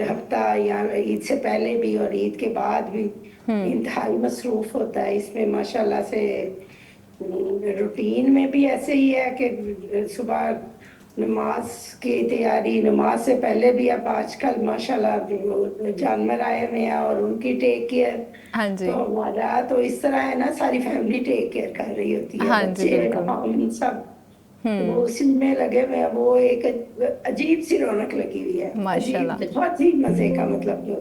ہفتہ یا عید سے پہلے بھی اور عید کے بعد بھی انتہائی مصروف ہوتا ہے۔ اس میں ماشاءاللہ سے روٹین میں بھی ایسے ہی ہے کہ صبح نماز کی تیاری، نماز سے پہلے بھی اب آج کل ماشاءاللہ جانور آئے ہوئے ہیں اور ان کی ٹیک کیئر، تو ہمارا تو اس طرح ہے نا، ساری فیملی ٹیک کیئر کر رہی ہوتی ہے، بچے ہم سب وہ اسی میں لگے ہوئے ہیں۔ وہ ایک عجیب سی رونق لگی ہوئی ہے، ماشاءاللہ، بہت ہی مزے کا، مطلب جو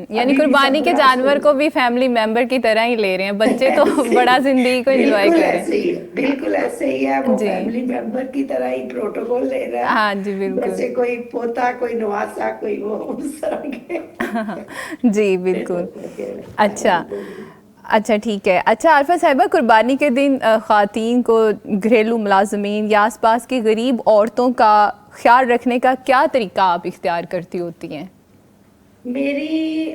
یعنی قربانی کے جانور کو بھی فیملی ممبر کی طرح ہی لے رہے ہیں، بچے تو بڑا زندگی کو انجوائے کر رہے ہیں۔ بالکل ایسے ہی ہے، وہ فیملی ممبر کی طرح ہی پروٹوکول لے رہا ہے۔ ہاں جی بالکل، جیسے کوئی پوتا، کوئی نواسا، کوئی وہ اس طرح کے۔ جی بالکل۔ اچھا ٹھیک ہے۔ اچھا عارفہ صاحبہ، قربانی کے دن خواتین کو گھریلو ملازمین یا آس پاس کی غریب عورتوں کا خیال رکھنے کا کیا طریقہ آپ اختیار کرتی ہوتی ہیں؟ میری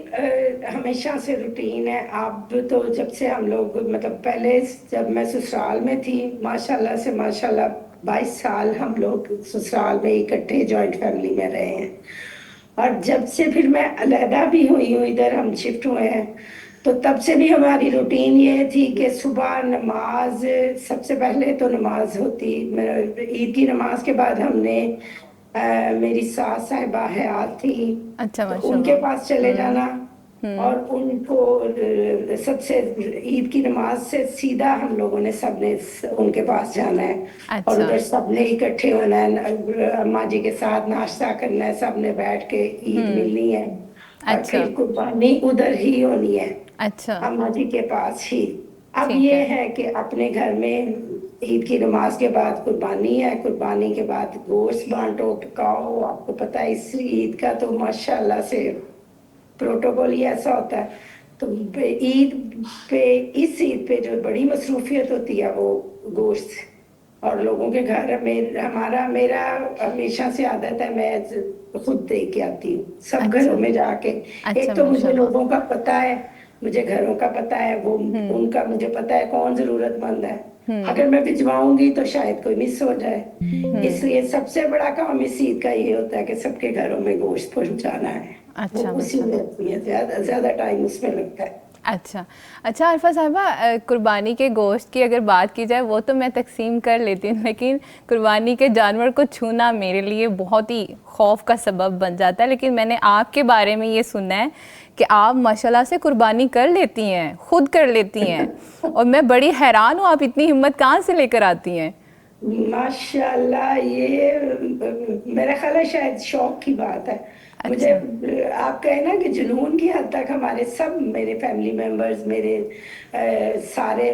ہمیشہ سے روٹین ہے، اب تو جب سے ہم لوگ، مطلب پہلے جب میں سسرال میں تھی، ماشاءاللہ سے ماشاءاللہ 22 سال ہم لوگ سسرال میں اکٹھے جوائنٹ فیملی میں رہے ہیں، اور جب سے پھر میں علیحدہ بھی ہوئی ہوں، ادھر ہم شفٹ ہوئے ہیں، تو تب سے بھی ہماری روٹین یہ تھی کہ صبح نماز، سب سے پہلے تو نماز ہوتی، عید کی نماز کے بعد ہم نے میری ساس صاحبہ حیات تھی، ان کے پاس چلے جانا، اور ان کو سب سے عید کی نماز سے سیدھا ہم لوگوں نے سب نے ان کے پاس جانا ہے، اور ادھر سب نے اکٹھے ہونا ہے، اماں جی کے ساتھ ناشتہ کرنا ہے، سب نے بیٹھ کے عید ملنی ہے، اور پھر قربانی ادھر ہی ہونی ہے، اماں جی کے پاس ہی۔ اب یہ ہے کہ اپنے گھر میں عید کی نماز کے بعد قربانی ہے، قربانی کے بعد گوشت بانٹو، پکاؤ، آپ کو پتہ ہے اس عید کا تو ماشاءاللہ سے پروٹوکول ہی ایسا ہوتا ہے۔ تو عید پہ، اس عید پہ جو بڑی مصروفیت ہوتی ہے وہ گوشت، اور لوگوں کے گھر میرا ہمیشہ سے عادت ہے، میں خود دے کے آتی ہوں سب گھروں میں جا کے۔ ایک تو مجھے لوگوں کا پتہ ہے، مجھے گھروں کا پتہ ہے، وہ ان کا مجھے پتہ ہے کون ضرورت مند ہے، اگر میں بھجواؤں گی تو شاید کوئی مس ہو جائے، اس لیے سب سے بڑا کام اس عید کا یہ ہوتا ہے کہ سب کے گھروں میں گوشت پہنچانا ہے، وہ اسی میں زیادہ ٹائم اس میں لگتا ہے۔ اچھا اچھا عارفہ صاحبہ، قربانی کے گوشت کی اگر بات کی جائے وہ تو میں تقسیم کر لیتی ہوں، لیکن قربانی کے جانور کو چھونا میرے لیے بہت ہی خوف کا سبب بن جاتا ہے. لیکن میں نے آپ کے بارے میں یہ سنا ہے کہ آپ ماشاءاللہ سے قربانی کر لیتی ہیں، خود کر لیتی ہیں، اور میں بڑی حیران ہوں آپ اتنی ہمت کہاں سے لے کر آتی ہیں. ماشاءاللہ، یہ میرا خیال ہے شاید شوق کی بات ہے. مجھے آپ کہیں نا کہ جنون کی حد تک ہمارے سب میرے فیملی ممبرز، میرے سارے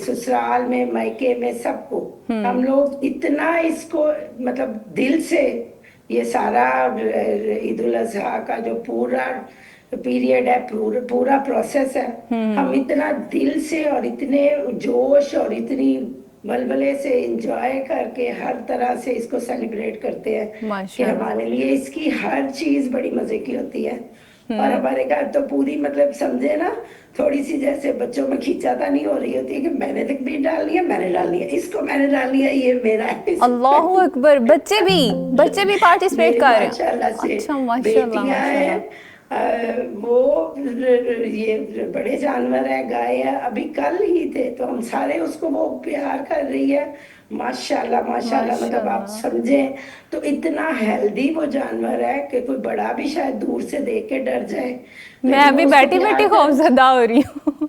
سسرال میں، مائکے میں، سب کو ہم لوگ اتنا اس کو مطلب دل سے، یہ سارا عید الاضحیٰ کا جو پورا پیریڈ ہے، پورا پروسیس ہے، ہم اتنا دل سے اور اتنے جوش اور اتنی ولولے سے انجوائے کر کے ہر طرح سے اس کو سیلیبریٹ کرتے ہیں کہ ہمارے لیے اس کی ہر چیز بڑی مزے کی ہوتی ہے. اور ہمارے گھر تو پوری مطلب سمجھے نا، تھوڑی سی جیسے بچوں میں کھینچاتا نہیں ہو رہی ہوتی ہے کہ میں نے تکبیر ڈال لیا، میں نے ڈال لیا، اس کو میں نے ڈال لیا، یہ میرا ہے. اللہ اکبر. بچے بھی پارٹیسپیٹ کر رہے ہیں؟ ماشاءاللہ سے اچھا ماشاءاللہ بیٹیاں ہیں، وہ یہ بڑے جانور ہیں، گائے ہیں. ابھی کل ہی تھے تو ہم سارے اس کو وہ پیار کر رہی ہے. ماشاءاللہ ماشاءاللہ، مطلب آپ سمجھیں تو اتنا ہیلدی وہ جانور ہے کہ کوئی بڑا بھی شاید دور سے دیکھ کے ڈر جائے. میں ابھی بیٹھی خوف زدہ ہو رہی ہوں.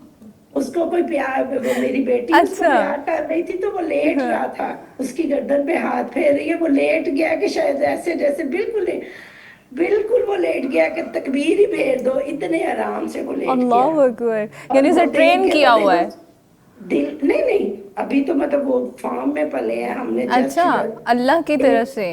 اس کو کوئی پیار، وہ میری بیٹی اس کو پیار کر رہی تھی تو وہ لیٹ رہا تھا، اس کی گردن پہ ہاتھ پھیر رہی ہے، وہ لیٹ گیا کہ شاید ایسے جیسے بالکل وہ لیٹ گیا کہ تکبیر ہی پھیر دو، اتنے آرام سے وہ لیٹ گیا. اللہ اکبر. یعنی اسے ٹرین کیا ہوا ہے؟ نہیں، ابھی تو مطلب وہ فارم میں پلے ہیں، ہم نے اچھا اللہ کی طرف سے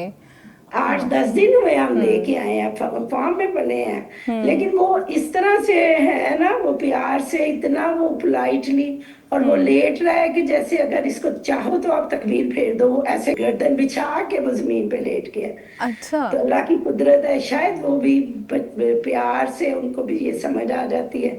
8-10 دن ہوئے ہم لے کے آئے ہیں، فارم میں پلے ہیں. لیکن وہ اس طرح سے ہے نا، وہ پیار سے اتنا وہ پولائٹلی، اور وہ لیٹ رہا ہے کہ جیسے اگر اس کو چاہو تو آپ تکبیر پھیر دو، وہ ایسے گردن بچھا کے وہ زمین پہ لیٹ گیا. اچھا تو اللہ کی قدرت ہے، شاید وہ بھی پیار سے ان کو بھی یہ سمجھ آ جاتی ہے.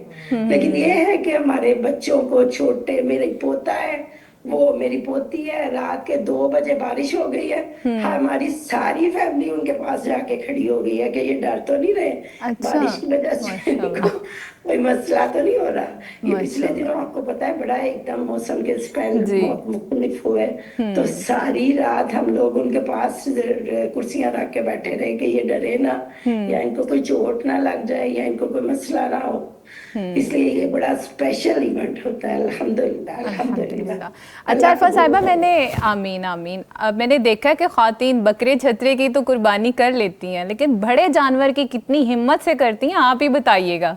لیکن یہ ہے کہ ہمارے بچوں کو چھوٹے، میرے پوتا ہے، وہ میری پوتی ہے، رات کے 2 بجے بارش ہو گئی ہے، ہماری ساری فیملی ان کے پاس جا کے کھڑی ہو گئی ہے کہ یہ ڈر تو نہیں رہے بارش کی وجہ سے، کوئی مسئلہ تو نہیں ہو رہا. یہ پچھلے دنوں آپ کو پتا ہے بڑا ایک دم موسم کے اسپیل بہت مختلف ہوئے، تو ساری رات ہم لوگ ان کے پاس کرسیاں رکھ کے بیٹھے رہے کہ یہ ڈرے نہ، یا ان کو کوئی چوٹ نہ لگ جائے، یا ان کو کوئی مسئلہ نہ ہو. اس لیے یہ بڑا اسپیشل ایونٹ ہوتا ہے. الحمدللہ. اچھا عارفہ صاحبہ، میں نے دیکھا کہ خواتین بکرے چھترے کی تو قربانی کر لیتی ہیں، لیکن بڑے جانور کی کتنی ہمت سے کرتی ہیں، آپ ہی بتائیے گا.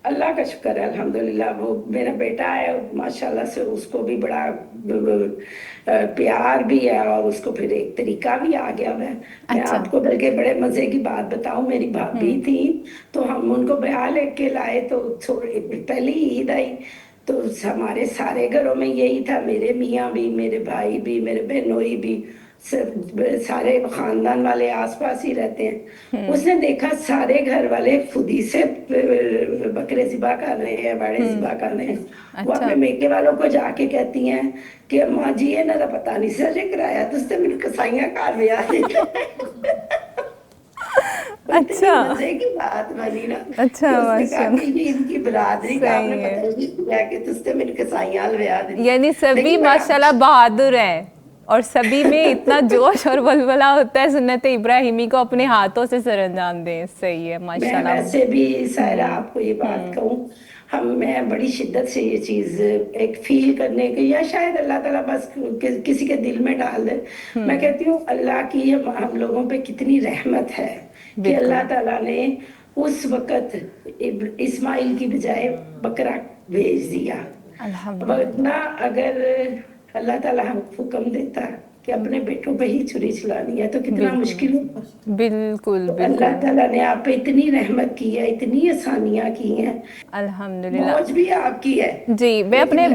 اللہ کا شکر ہے الحمدللہ. وہ میرا بیٹا ہے ماشاءاللہ سے، اس کو بھی بڑا پیار بھی ہے، اور اس کو پھر ایک طریقہ بھی آ گیا ہے. میں آپ کو بلکہ بڑے مزے کی بات بتاؤں، میری بھابھی تھی تو ہم ان کو بیاہ لے کے لائے، تو پہلی عید آئی تو ہمارے سارے گھروں میں یہی تھا، میرے میاں بھی، میرے بھائی بھی، میرے بہنوئی بھی، سارے خاندان والے آس پاس ہی رہتے ہیں. اس نے دیکھا سارے گھر والے خود ہی سے بکرے ذبح کر رہے ہیں، بڑے ذبح کر رہے ہیں. وہ اپنے میکے والوں کو جا کے کہتی ہیں کہ اماں جی یہ نہ پتا نہیں سجے کرایا تو اس نے میری کسائیاں کار لیا. اچھا مزے کی بات بنی نا. اچھا ان کی برادری کا آپ نے پتہ نہیں کیا کہ تس نے میری کسائیاں لیا دی. یعنی سبھی ماشاءاللہ بہادر ہیں، اور سبھی میں اتنا جوش اور ولولہ ہوتا ہے سنت ابراہیمی کو اپنے ہاتھوں سے سر انجام دیں. صحیح ہے ماشاءاللہ. میں ویسے بھی سائرہ آپ کو یہ بات کہوں، میں بڑی شدت سے یہ چیز ایک فیل کرنے کی، یا شاید اللہ تعالیٰ بس کسی کے دل میں ڈال دے. میں کہتی ہوں اللہ کی ہم لوگوں پہ کتنی رحمت ہے کہ اللہ تعالیٰ نے اس وقت اسماعیل کی بجائے بکرا بھیج دیا. ورنہ اگر اللہ تعالیٰ حکم دیتا کہ اپنے بیٹوں پہ ہی چھری چلانی ہے تو کتنا مشکل ہوتا. بالکل. اللہ تعالیٰ نے آپ پہ اتنی رحمت کی ہے، اتنی آسانیاں کی ہیں، الحمدللہ. موج بھی آپ کی ہے. جی میں اپنے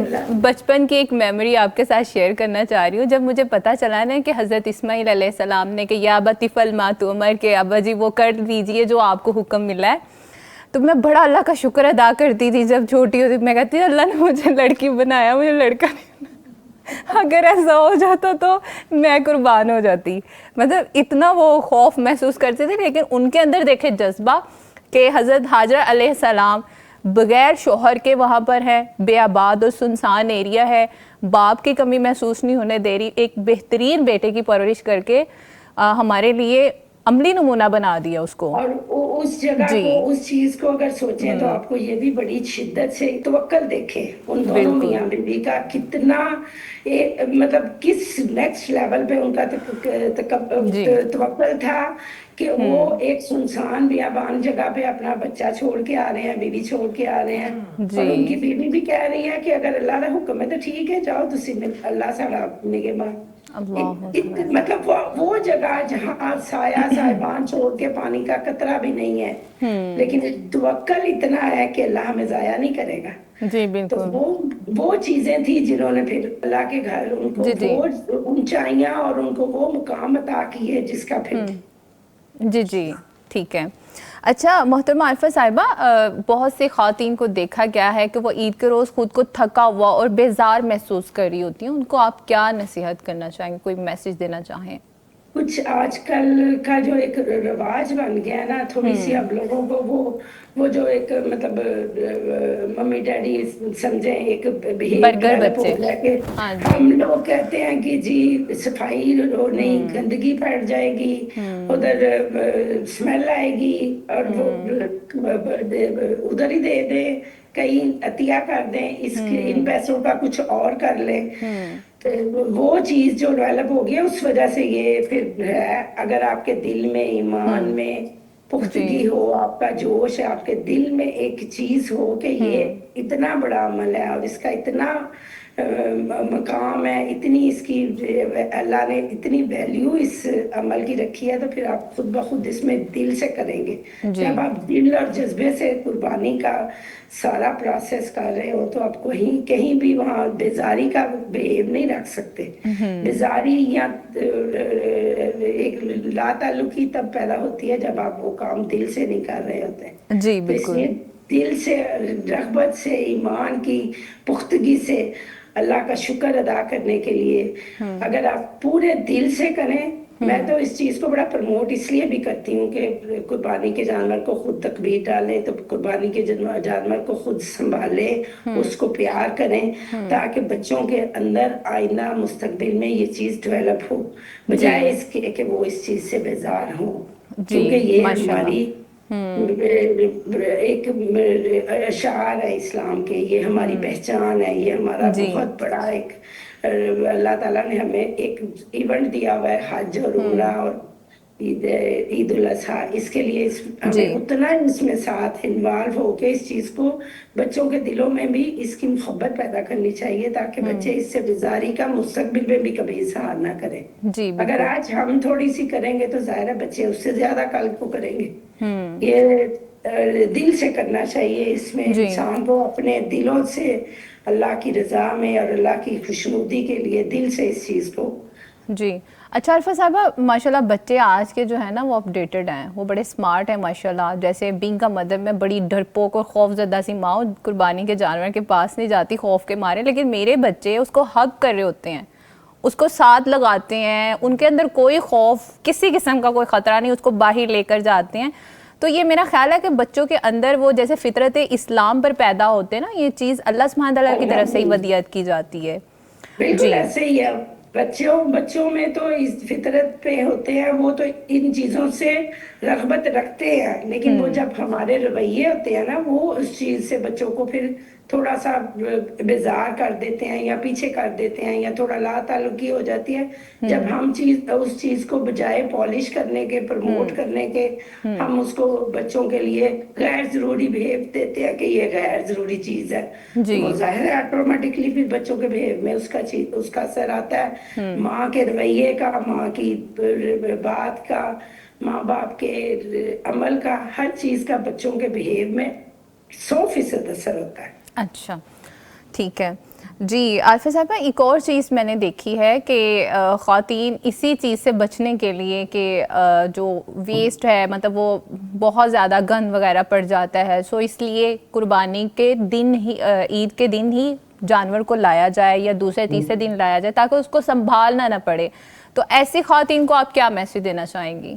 بچپن کی ایک میموری آپ کے ساتھ شیئر کرنا چاہ رہی ہوں. جب مجھے پتا چلا نا کہ حضرت اسماعیل علیہ السلام نے کہ یا ابا افعل ما تؤمر، کہ ابا جی وہ کر دیجئے جو آپ کو حکم ملا ہے، تو میں بڑا اللہ کا شکر ادا کرتی تھی. جب چھوٹی ہوتی میں کہتی اللہ نے مجھے لڑکی بنایا، مجھے لڑکا نہیں. اگر ایسا ہو جاتا تو میں قربان ہو جاتی. مطلب اتنا وہ خوف محسوس کرتے تھے، لیکن ان کے اندر دیکھے جذبہ کہ حضرت حاجرہ علیہ السلام بغیر شوہر کے وہاں پر ہے, بے آباد اور سنسان ایریا ہے, باپ کی کمی محسوس نہیں ہونے دے رہی, ایک بہترین بیٹے کی پرورش کر کے ہمارے لیے عملی نمونہ بنا دیا اس کو. اور اس جگہ کو, اس چیز کو اگر سوچیں تو آپ کو یہ بھی بڑی شدت سے توکل دیکھیں ان دونوں میاں بیوی کا, کتنا مطلب کس نیکسٹ لیول پہ ان کا توکل تھا کہ وہ ایک سنسان بیابان جگہ پہ اپنا بچہ چھوڑ کے آ رہے ہیں, بیوی چھوڑ کے آ رہے ہیں, اور ان کی بیوی بھی کہہ رہی ہے کہ اگر اللہ کا حکم ہے تو ٹھیک ہے جاؤ تسی, اللہ ساڑا نگہبان. مطلب وہ جگہ جہاں سایہ صاحبان چھوڑ کے پانی کا قطرہ بھی نہیں ہے, لیکن توکل اتنا ہے کہ اللہ ہمیں ضائع نہیں کرے گا. جی بالکل. تو وہ چیزیں تھی جنہوں نے پھر اللہ کے گھر ان کو وہ اونچائیاں اور ان کو وہ مقام عطا کی ہے جس کا پھر جی جی ٹھیک ہے. اچھا محترمہ عارفہ صاحبہ, بہت سی خواتین کو دیکھا گیا ہے کہ وہ عید کے روز خود کو تھکا ہوا اور بیزار محسوس کر رہی ہوتی ہیں, ان کو آپ کیا نصیحت کرنا چاہیں گے, کوئی میسج دینا چاہیں؟ کچھ آج کل کا جو ایک رواج بن گیا ہے نا, تھوڑی سی اب لوگوں کو وہ جو ایک مطلب ممی ڈیڈی سمجھیں ایک ڈیولپ ہو گیا کہ ہم لوگ کہتے ہیں کہ جی صفائی نہیں, گندگی پھیل جائے گی, ادھر اسمیل آئے گی, اور وہ ادھر ہی دے دیں, کہیں عطیہ کر دیں, ان پیسوں کا کچھ اور کر لیں. وہ چیز جو ڈیولپ ہو گیا اس وجہ سے یہ پھر ہے. اگر آپ کے دل میں ایمان میں پختگی ہو, آپ کا جوش ہے, آپ کے دل میں ایک چیز ہو کہ یہ اتنا بڑا عمل ہے اور اس کا اتنا مقام ہے, اتنی اس کی اللہ نے اتنی ویلیو اس عمل کی رکھی ہے, تو پھر آپ خود بخود اس میں دل سے کریں گے. جب آپ دل اور جذبے سے قربانی کا سارا پروسیس کر رہے ہو تو آپ کہیں بھی وہاں بیزاری کا بہیو نہیں رکھ سکتے. بیزاری یا ایک لا تعلقی تب پیدا ہوتی ہے جب آپ وہ کام دل سے نہیں کر رہے ہوتے. جی بالکل. دل سے, رغبت سے, ایمان کی پختگی سے اللہ کا شکر ادا کرنے کے لیے اگر آپ پورے دل سے کریں. میں تو اس چیز کو بڑا پروموٹ اس لیے بھی کرتی ہوں کہ قربانی کے جانور کو خود تکبیر ڈالیں, تو قربانی کے جانور کو خود سنبھالیں, اس کو پیار کریں, تاکہ بچوں کے اندر آئندہ مستقبل میں یہ چیز ڈیولپ ہو, بجائے اس کے کہ وہ اس چیز سے بیزار ہوں. کیونکہ یہ ہماری ایک اشعار ہے اسلام کے, یہ ہماری پہچان ہے, یہ ہمارا بہت بڑا ایک اللہ تعالیٰ نے ہمیں ایک ایونٹ دیا ہوا ہے, حج اور عمرہ اور عید الاضحیٰ. اس کے لیے ہمیں اتنا اس میں ساتھ انوالو ہو کے اس چیز کو بچوں کے دلوں میں بھی اس کی محبت پیدا کرنی چاہیے, تاکہ بچے اس سے بیزاری کا مستقبل میں بھی کبھی اظہار نہ کریں. اگر آج ہم تھوڑی سی کریں گے تو ظاہر ہے بچے اس سے زیادہ کل کو کریں گے. یہ دل سے کرنا چاہیے, اس میں انسان کو اپنے دلوں سے اللہ کی رضا میں اور اللہ کی خوشنودی کے لیے دل سے اس چیز کو. جی اچھا عارفہ صاحبہ, ماشاءاللہ بچے آج کے جو ہیں نا وہ اپڈیٹڈ ہیں, وہ بڑے سمارٹ ہیں ماشاءاللہ. جیسے بینگ کا مدر میں بڑی ڈرپوک اور خوف زدہ سی ماں قربانی کے جانور کے پاس نہیں جاتی خوف کے مارے, لیکن میرے بچے اس کو ہگ کر رہے ہوتے ہیں, اس کو ساتھ لگاتے ہیں, ان کے اندر کوئی خوف, کسی قسم کا کوئی خطرہ نہیں, اس کو باہر لے کر جاتے ہیں. تو یہ میرا خیال ہے کہ بچوں کے اندر وہ جیسے فطرت اسلام پر پیدا ہوتے ہیں نا, یہ چیز اللہ سبحانہ تعالیٰ کی طرف سے ہی ودیعت کی جاتی ہے. بالکل ایسے ہی ہے. بچوں میں تو اس فطرت پہ ہوتے ہیں, وہ تو ان چیزوں سے رغبت رکھتے ہیں, لیکن وہ جب ہمارے رویے ہوتے ہیں نا, وہ اس چیز سے بچوں کو پھر تھوڑا سا بیزار کر دیتے ہیں یا پیچھے کر دیتے ہیں یا تھوڑا لا تعلقی ہو جاتی ہے. جب ہم اس چیز کو بجائے پالش کرنے کے, پروموٹ کرنے کے, ہم اس کو بچوں کے لیے غیر ضروری بہیو دیتے ہیں کہ یہ غیر ضروری چیز ہے, وہ ظاہر ہے آٹومیٹکلی پھر بچوں کے بہیو میں اس کا اثر آتا ہے. ماں کے رویے کا, ماں کی بات کا, ماں باپ کے عمل کا, ہر چیز کا بچوں کے بہیو میں 100% اثر ہوتا ہے. اچھا ٹھیک ہے. جی عارفہ صاحبہ, ایک اور چیز میں نے دیکھی ہے کہ خواتین اسی چیز سے بچنے کے لیے کہ جو ویسٹ ہے, مطلب وہ بہت زیادہ گند وغیرہ پڑ جاتا ہے, سو اس لیے قربانی کے دن ہی, عید کے دن ہی جانور کو لایا جائے یا دوسرے تیسرے دن لایا جائے تاکہ اس کو سنبھالنا نہ پڑے. تو ایسی خواتین کو آپ کیا میسج دینا چاہیں گی؟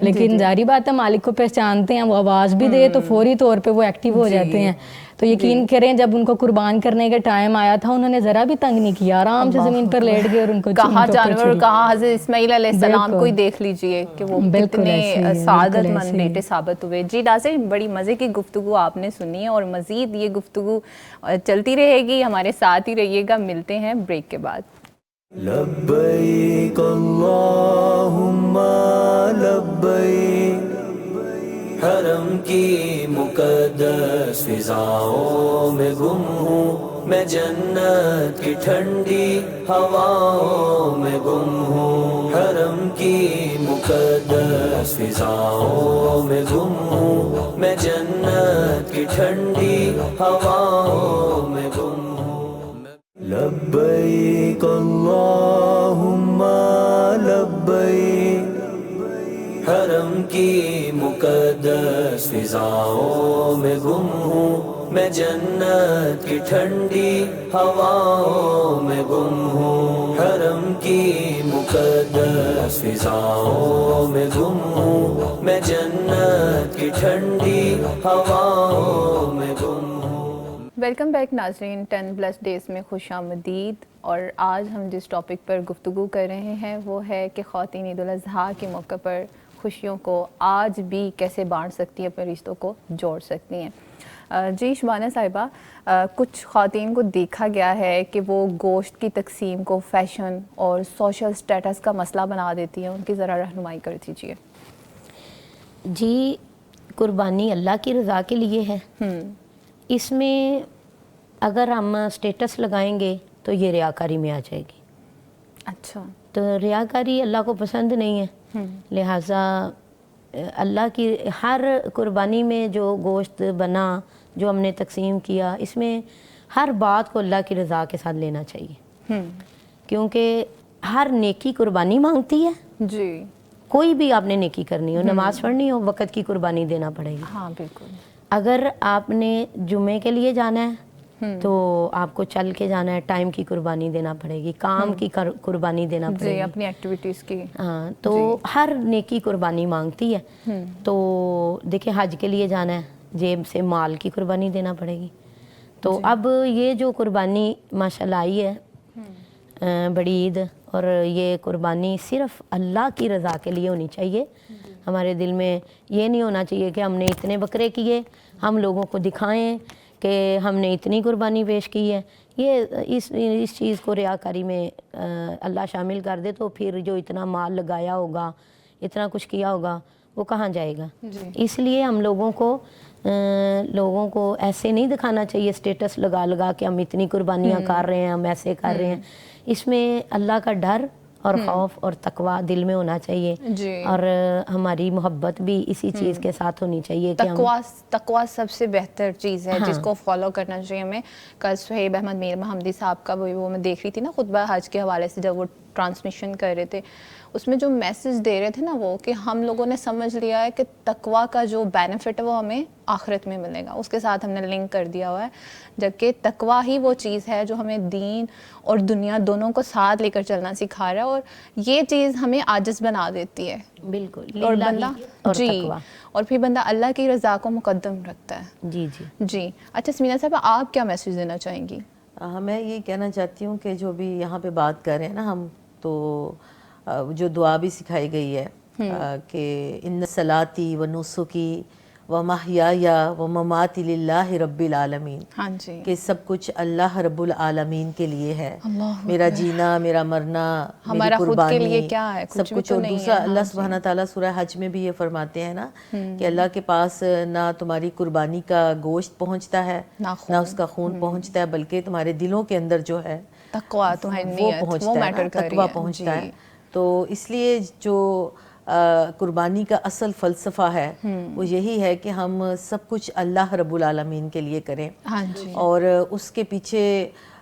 لیکن ظاہری بات ہے مالک کو پہچانتے ہیں, وہ آواز بھی دے تو فوری طور پہ وہ ایکٹیو ہو جاتے ہیں. تو یقین کریں جب ان کو قربان کرنے کا ٹائم آیا تھا انہوں نے ذرا بھی تنگ نہیں کیا, آرام سے زمین پر لیٹ گئے اور ان کو کہاں جانور, کہاں حضرت اسماعیل علیہ السلام کو ہی دیکھ لیجئے کہ وہ کتنے سعادت مند بیٹے ثابت ہوئے. جی ناظرین, بڑی مزے کی گفتگو آپ نے سنی ہے اور مزید یہ گفتگو چلتی رہے گی, ہمارے ساتھ ہی رہیے گا. ملتے ہیں بریک کے بعد. لبیک اللہم لبیک, حرم کی مقدس فضاؤں میں گم ہوں میں, جنت کی ٹھنڈی ہواؤں میں گم ہوں. حرم کی مقدس فضاؤں میں گم ہوں میں, جنت کی ٹھنڈی ہواؤں میں گم ہوں. لبیک اللہم لبیک, حرم کی مقدس فضاؤں میں گم ہوں میں, جنت کی ٹھنڈی ہواؤں میں گم ہوں. حرم کی مقدس فضاؤں میں گم ہوں میں, جنت کی ٹھنڈی ہواؤں میں گم ہوں. ویلکم بیک ناظرین, 10+ ڈیز میں خوش آمدید. اور آج ہم جس ٹاپک پر گفتگو کر رہے ہیں وہ ہے کہ خواتین عید الاضحیٰ کے موقع پر خوشیوں کو آج بھی کیسے بانٹ سکتی ہیں, اپنے رشتوں کو جوڑ سکتی ہیں. جی شبانہ صاحبہ, کچھ خواتین کو دیکھا گیا ہے کہ وہ گوشت کی تقسیم کو فیشن اور سوشل سٹیٹس کا مسئلہ بنا دیتی ہیں, ان کی ذرا رہنمائی کر دیجیے. جی, قربانی اللہ کی رضا کے لیے ہے. اس میں اگر ہم سٹیٹس لگائیں گے تو یہ ریاکاری میں آ جائے گی. اچھا, تو ریاکاری اللہ کو پسند نہیں ہے. لہٰذا اللہ کی ہر قربانی میں جو گوشت بنا, جو ہم نے تقسیم کیا, اس میں ہر بات کو اللہ کی رضا کے ساتھ لینا چاہیے. کیونکہ ہر نیکی قربانی مانگتی ہے. جی, کوئی بھی آپ نے نیکی کرنی ہو, نماز پڑھنی ہو, وقت کی قربانی دینا پڑے گی. ہاں بالکل. اگر آپ نے جمعے کے لیے جانا ہے تو آپ کو چل کے جانا ہے, ٹائم کی قربانی دینا پڑے گی, کام کی قربانی دینا پڑے گی. جی, اپنی ایکٹیویٹیز کی. ہاں, تو ہر نیکی قربانی مانگتی ہے. تو دیکھیں حج کے لیے جانا ہے, جیب سے مال کی قربانی دینا پڑے گی. تو اب یہ جو قربانی ماشاءاللہ آئی ہے بڑی عید, اور یہ قربانی صرف اللہ کی رضا کے لیے ہونی چاہیے. ہمارے دل میں یہ نہیں ہونا چاہیے کہ ہم نے اتنے بکرے کیے, ہم لوگوں کو دکھائیں کہ ہم نے اتنی قربانی پیش کی ہے. یہ اس چیز کو ریاکاری میں اللہ شامل کر دے تو پھر جو اتنا مال لگایا ہوگا, اتنا کچھ کیا ہوگا, وہ کہاں جائے گا. اس لیے ہم لوگوں کو ایسے نہیں دکھانا چاہیے سٹیٹس لگا لگا کہ ہم اتنی قربانیاں کر رہے ہیں, ہم ایسے کر رہے ہیں. اس میں اللہ کا ڈر اور خوف اور تقوی دل میں ہونا چاہیے. اور ہماری محبت بھی اسی چیز کے ساتھ ہونی چاہیے کہ تقوی سب سے بہتر چیز ہے جس کو فالو کرنا چاہیے ہمیں. کل سہیب احمد میر محمدی صاحب کا وہ میں دیکھ رہی تھی نا, خطبہ حج کے حوالے سے جب وہ ٹرانسمیشن کر رہے تھے, اس میں جو میسج دے رہے تھے نا وہ کہ ہم لوگوں نے سمجھ لیا ہے کہ تقوی کا جو بینیفٹ ہے وہ ہمیں آخرت میں ملے گا, اس کے ساتھ ہم نے لنک کر دیا ہوا ہے. جبکہ تقوی ہی وہ چیز ہے جو ہمیں دین اور دنیا دونوں کو ساتھ لے کر چلنا سکھا رہا ہے, اور یہ چیز ہمیں عاجز بنا دیتی ہے. بالکل, اور بندہ اور پھر بندہ اللہ کی رضا کو مقدم رکھتا ہے. جی. اچھا سمینا صاحب, آپ کیا میسج دینا چاہیں گی؟ میں یہ کہنا چاہتی ہوں کہ جو بھی یہاں پہ بات کر رہے ہیں نا ہم, تو جو دعا بھی سکھائی گئی ہے کہ ان صلاتی و نسکی و محیای و مماتی للہ رب العالمین, کہ سب کچھ اللہ رب العالمین کے لیے ہے. میرا جینا, میرا مرنا, میری قربانی, سب کچھ. اور دوسرا اللہ سبحانہ تعالیٰ سورہ حج میں بھی یہ فرماتے ہیں نا کہ اللہ کے پاس نہ تمہاری قربانی کا گوشت پہنچتا ہے نہ اس کا خون پہنچتا ہے, بلکہ تمہارے دلوں کے اندر جو ہے تقویٰ, تمہاری نیت, وہ میٹر کر رہی ہے. تقویٰ پہنچتا ہے. تو اس لیے جو قربانی کا اصل فلسفہ ہے وہ یہی ہے کہ ہم سب کچھ اللہ رب العالمین کے لیے کریں. اور اس کے پیچھے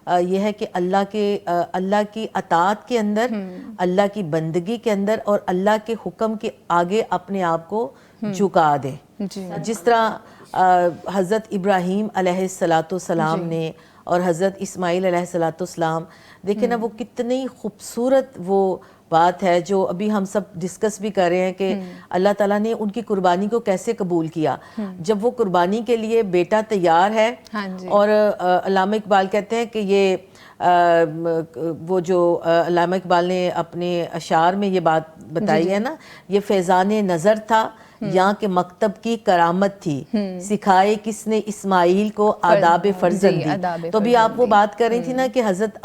یہ ہے کہ اللہ کی اطاعت کے اندر, اللہ کی بندگی کے اندر, اور اللہ کے حکم کے آگے اپنے آپ کو جھکا دیں. جس طرح حضرت ابراہیم علیہ السلام نے اور حضرت اسماعیل علیہ السلام, دیکھیں نا وہ کتنی خوبصورت وہ بات ہے جو ابھی ہم سب ڈسکس بھی کر رہے ہیں کہ اللہ تعالیٰ نے ان کی قربانی کو کیسے قبول کیا. جب وہ قربانی کے لیے بیٹا تیار ہے, اور علامہ اقبال کہتے ہیں کہ یہ وہ جو علامہ اقبال نے اپنے اشعار میں یہ بات بتائی ہے نا, یہ فیضان نظر تھا یہاں کے مکتب کی کرامت تھی, سکھائے کس نے اسماعیل کو آداب فرزندی. تو بھی آپ وہ بات کر رہی تھی نا کہ حضرت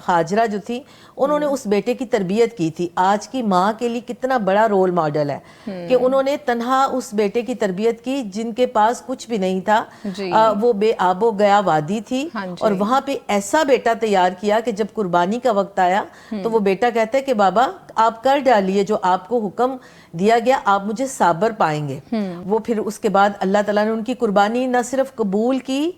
ہاجرہ جو تھی انہوں نے اس بیٹے کی تربیت کی تھی. آج کی ماں کے لیے کتنا بڑا رول ماڈل ہے کہ انہوں نے تنہا اس بیٹے کی تربیت کی جن کے پاس کچھ بھی نہیں تھا, وہ بے آب و گیا وادی تھی, اور وہاں پہ ایسا بیٹا تیار کیا کہ جب قربانی کا وقت آیا تو وہ بیٹا کہتا ہے کہ بابا آپ کر ڈالیے جو آپ کو حکم دیا گیا, آپ مجھے صابر پائیں گے. وہ پھر اس کے بعد اللہ تعالیٰ نے ان کی قربانی نہ صرف قبول کی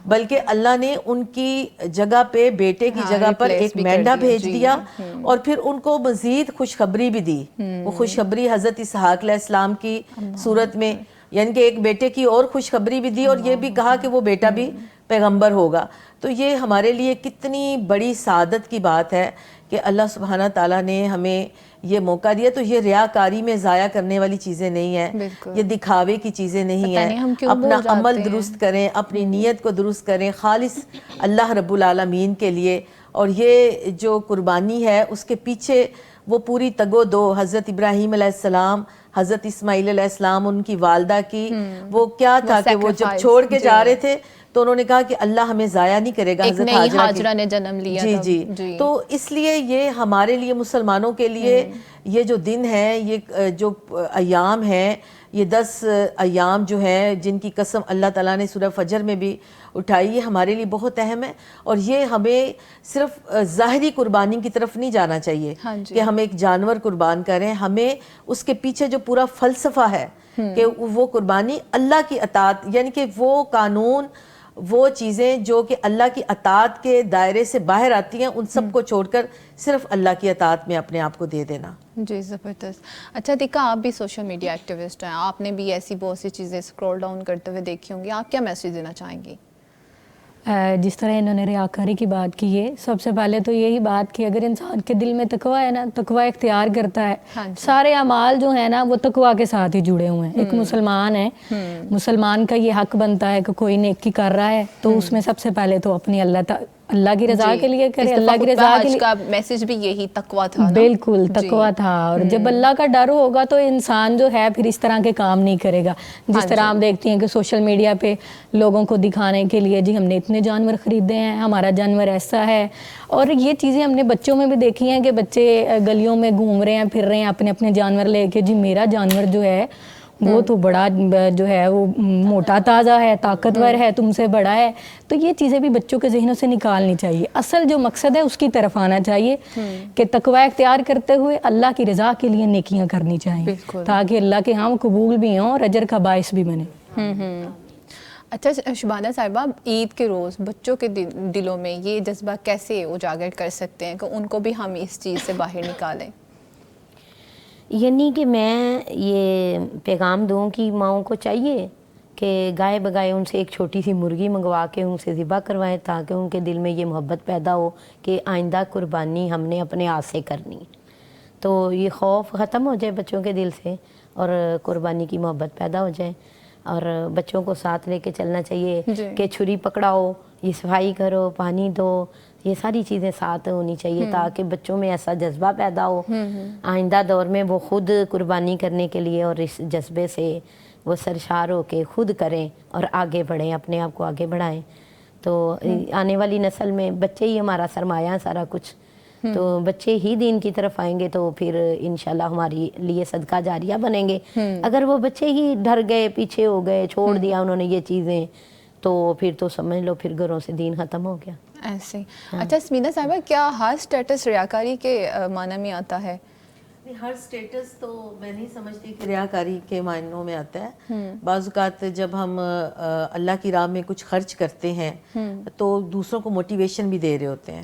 بلکہ اللہ نے ان کی جگہ پہ, بیٹے کی جگہ پر ایک مینڈا بھیج دیا, اور پھر ان کو مزید خوشخبری بھی دی. وہ خوشخبری حضرت اسحاق علیہ السلام کی صورت میں, یعنی کہ ایک بیٹے کی اور خوشخبری بھی دی, اور یہ بھی کہا کہ وہ بیٹا بھی پیغمبر ہوگا. تو یہ ہمارے لیے کتنی بڑی سعادت کی بات ہے کہ اللہ سبحانہ تعالیٰ نے ہمیں یہ موقع دیا. تو یہ ریاکاری میں ضائع کرنے والی چیزیں نہیں ہیں, یہ دکھاوے کی چیزیں نہیں ہیں. اپنا عمل درست کریں, اپنی نیت کو درست کریں خالص اللہ رب العالمین کے لیے. اور یہ جو قربانی ہے اس کے پیچھے وہ پوری تگ و دو حضرت ابراہیم علیہ السلام, حضرت اسماعیل علیہ السلام, ان کی والدہ کی, وہ کیا تھا کہ وہ جب چھوڑ کے جا رہے تھے تو انہوں نے کہا کہ اللہ ہمیں ضائع نہیں کرے گا. حضرت ہاجرہ نے جنم لیا. جی. تو اس لیے یہ ہمارے لیے مسلمانوں کے لیے یہ جو دن ہے, یہ جو ایام ہیں, یہ 10 ایام جو ہیں جن کی قسم اللہ تعالیٰ نے سورہ فجر میں بھی اٹھائی, یہ ہمارے لیے بہت اہم ہے. اور یہ ہمیں صرف ظاہری قربانی کی طرف نہیں جانا چاہیے کہ ہم ایک جانور قربان کریں, ہمیں اس کے پیچھے جو پورا فلسفہ ہے کہ وہ قربانی اللہ کی اطاعت, یعنی کہ وہ قانون, وہ چیزیں جو کہ اللہ کی اطاعت کے دائرے سے باہر آتی ہیں, ان سب کو چھوڑ کر صرف اللہ کی اطاعت میں اپنے آپ کو دے دینا. جی زبردست. اچھا دیکھا, آپ بھی سوشل میڈیا ایکٹیوسٹ ہیں, آپ نے بھی ایسی بہت سی چیزیں اسکرول ڈاؤن کرتے ہوئے دیکھی ہوں گی, آپ کیا میسیج دینا چاہیں گی؟ جس طرح انہوں نے ریاکاری کی بات کی ہے, سب سے پہلے تو یہی بات کہ اگر انسان کے دل میں تقویٰ ہے نا, تقویٰ اختیار کرتا ہے, سارے اعمال جو ہیں نا وہ تقویٰ کے ساتھ ہی جڑے ہوئے ہیں. ایک مسلمان ہے, مسلمان کا یہ حق بنتا ہے کہ کوئی نیکی کر رہا ہے تو اس میں سب سے پہلے تو اپنی اللہ کی رضا کے لیے کرے, اللہ کی رضا کے لیے. میسج بھی یہی تقویٰ تھا. بالکل تقویٰ تھا. اور جب اللہ کا ڈر ہوگا تو انسان جو ہے پھر اس طرح کے کام نہیں کرے گا. جس طرح آپ دیکھتی ہیں کہ سوشل میڈیا پہ لوگوں کو دکھانے کے لیے جی ہم نے اتنے جانور خریدے ہیں, ہمارا جانور ایسا ہے, اور یہ چیزیں ہم نے بچوں میں بھی دیکھی ہیں کہ بچے گلیوں میں گھوم رہے ہیں, پھر رہے ہیں اپنے اپنے جانور لے کے, جی میرا جانور جو ہے وہ تو بڑا جو ہے وہ موٹا تازہ ہے, طاقتور ہے, تم سے بڑا ہے. تو یہ چیزیں بھی بچوں کے ذہنوں سے نکالنی چاہیے. اصل جو مقصد ہے اس کی طرف آنا چاہیے کہ تقوی اختیار کرتے ہوئے اللہ کی رضا کے لیے نیکیاں کرنی چاہیے تاکہ اللہ کے ہاں قبول بھی ہوں اور اجر کا باعث بھی بنے. اچھا شبانہ صاحبہ, عید کے روز بچوں کے دلوں میں یہ جذبہ کیسے اجاگر کر سکتے ہیں کہ ان کو بھی ہم اس چیز سے باہر نکالیں؟ یعنی کہ میں یہ پیغام دوں کہ ماؤں کو چاہیے کہ گائے بگائے ان سے ایک چھوٹی سی مرغی منگوا کے ان سے ذبح کروائیں تاکہ ان کے دل میں یہ محبت پیدا ہو کہ آئندہ قربانی ہم نے اپنے ہاتھ سے کرنی. تو یہ خوف ختم ہو جائے بچوں کے دل سے اور قربانی کی محبت پیدا ہو جائے. اور بچوں کو ساتھ لے کے چلنا چاہیے کہ چھری پکڑاؤ, یہ صفائی کرو, پانی دو, یہ ساری چیزیں ساتھ ہونی چاہیے تاکہ بچوں میں ایسا جذبہ پیدا ہو آئندہ دور میں وہ خود قربانی کرنے کے لیے, اور اس جذبے سے وہ سرشار ہو کے خود کریں اور آگے بڑھیں, اپنے آپ کو آگے بڑھائیں. تو آنے والی نسل میں بچے ہی ہمارا سرمایہ ہے سارا کچھ, تو بچے ہی دین کی طرف آئیں گے تو پھر انشاءاللہ ہماری لیے صدقہ جاریہ بنیں گے. اگر وہ بچے ہی ڈر گئے, پیچھے ہو گئے, چھوڑ دیا انہوں نے یہ چیزیں, تو پھر تو سمجھ لو پھر گھروں سے دین ختم ہو گیا. ایسے. اچھا سمینہ صاحبہ, کیا ہر سٹیٹس ریاکاری کے معنی میں آتا ہے؟ ہر سٹیٹس تو میں نہیں سمجھتی کہ ریاکاری کے معنوں میں آتا ہے. بعض اوقات جب ہم اللہ کی راہ میں کچھ خرچ کرتے ہیں تو دوسروں کو موٹیویشن بھی دے رہے ہوتے ہیں,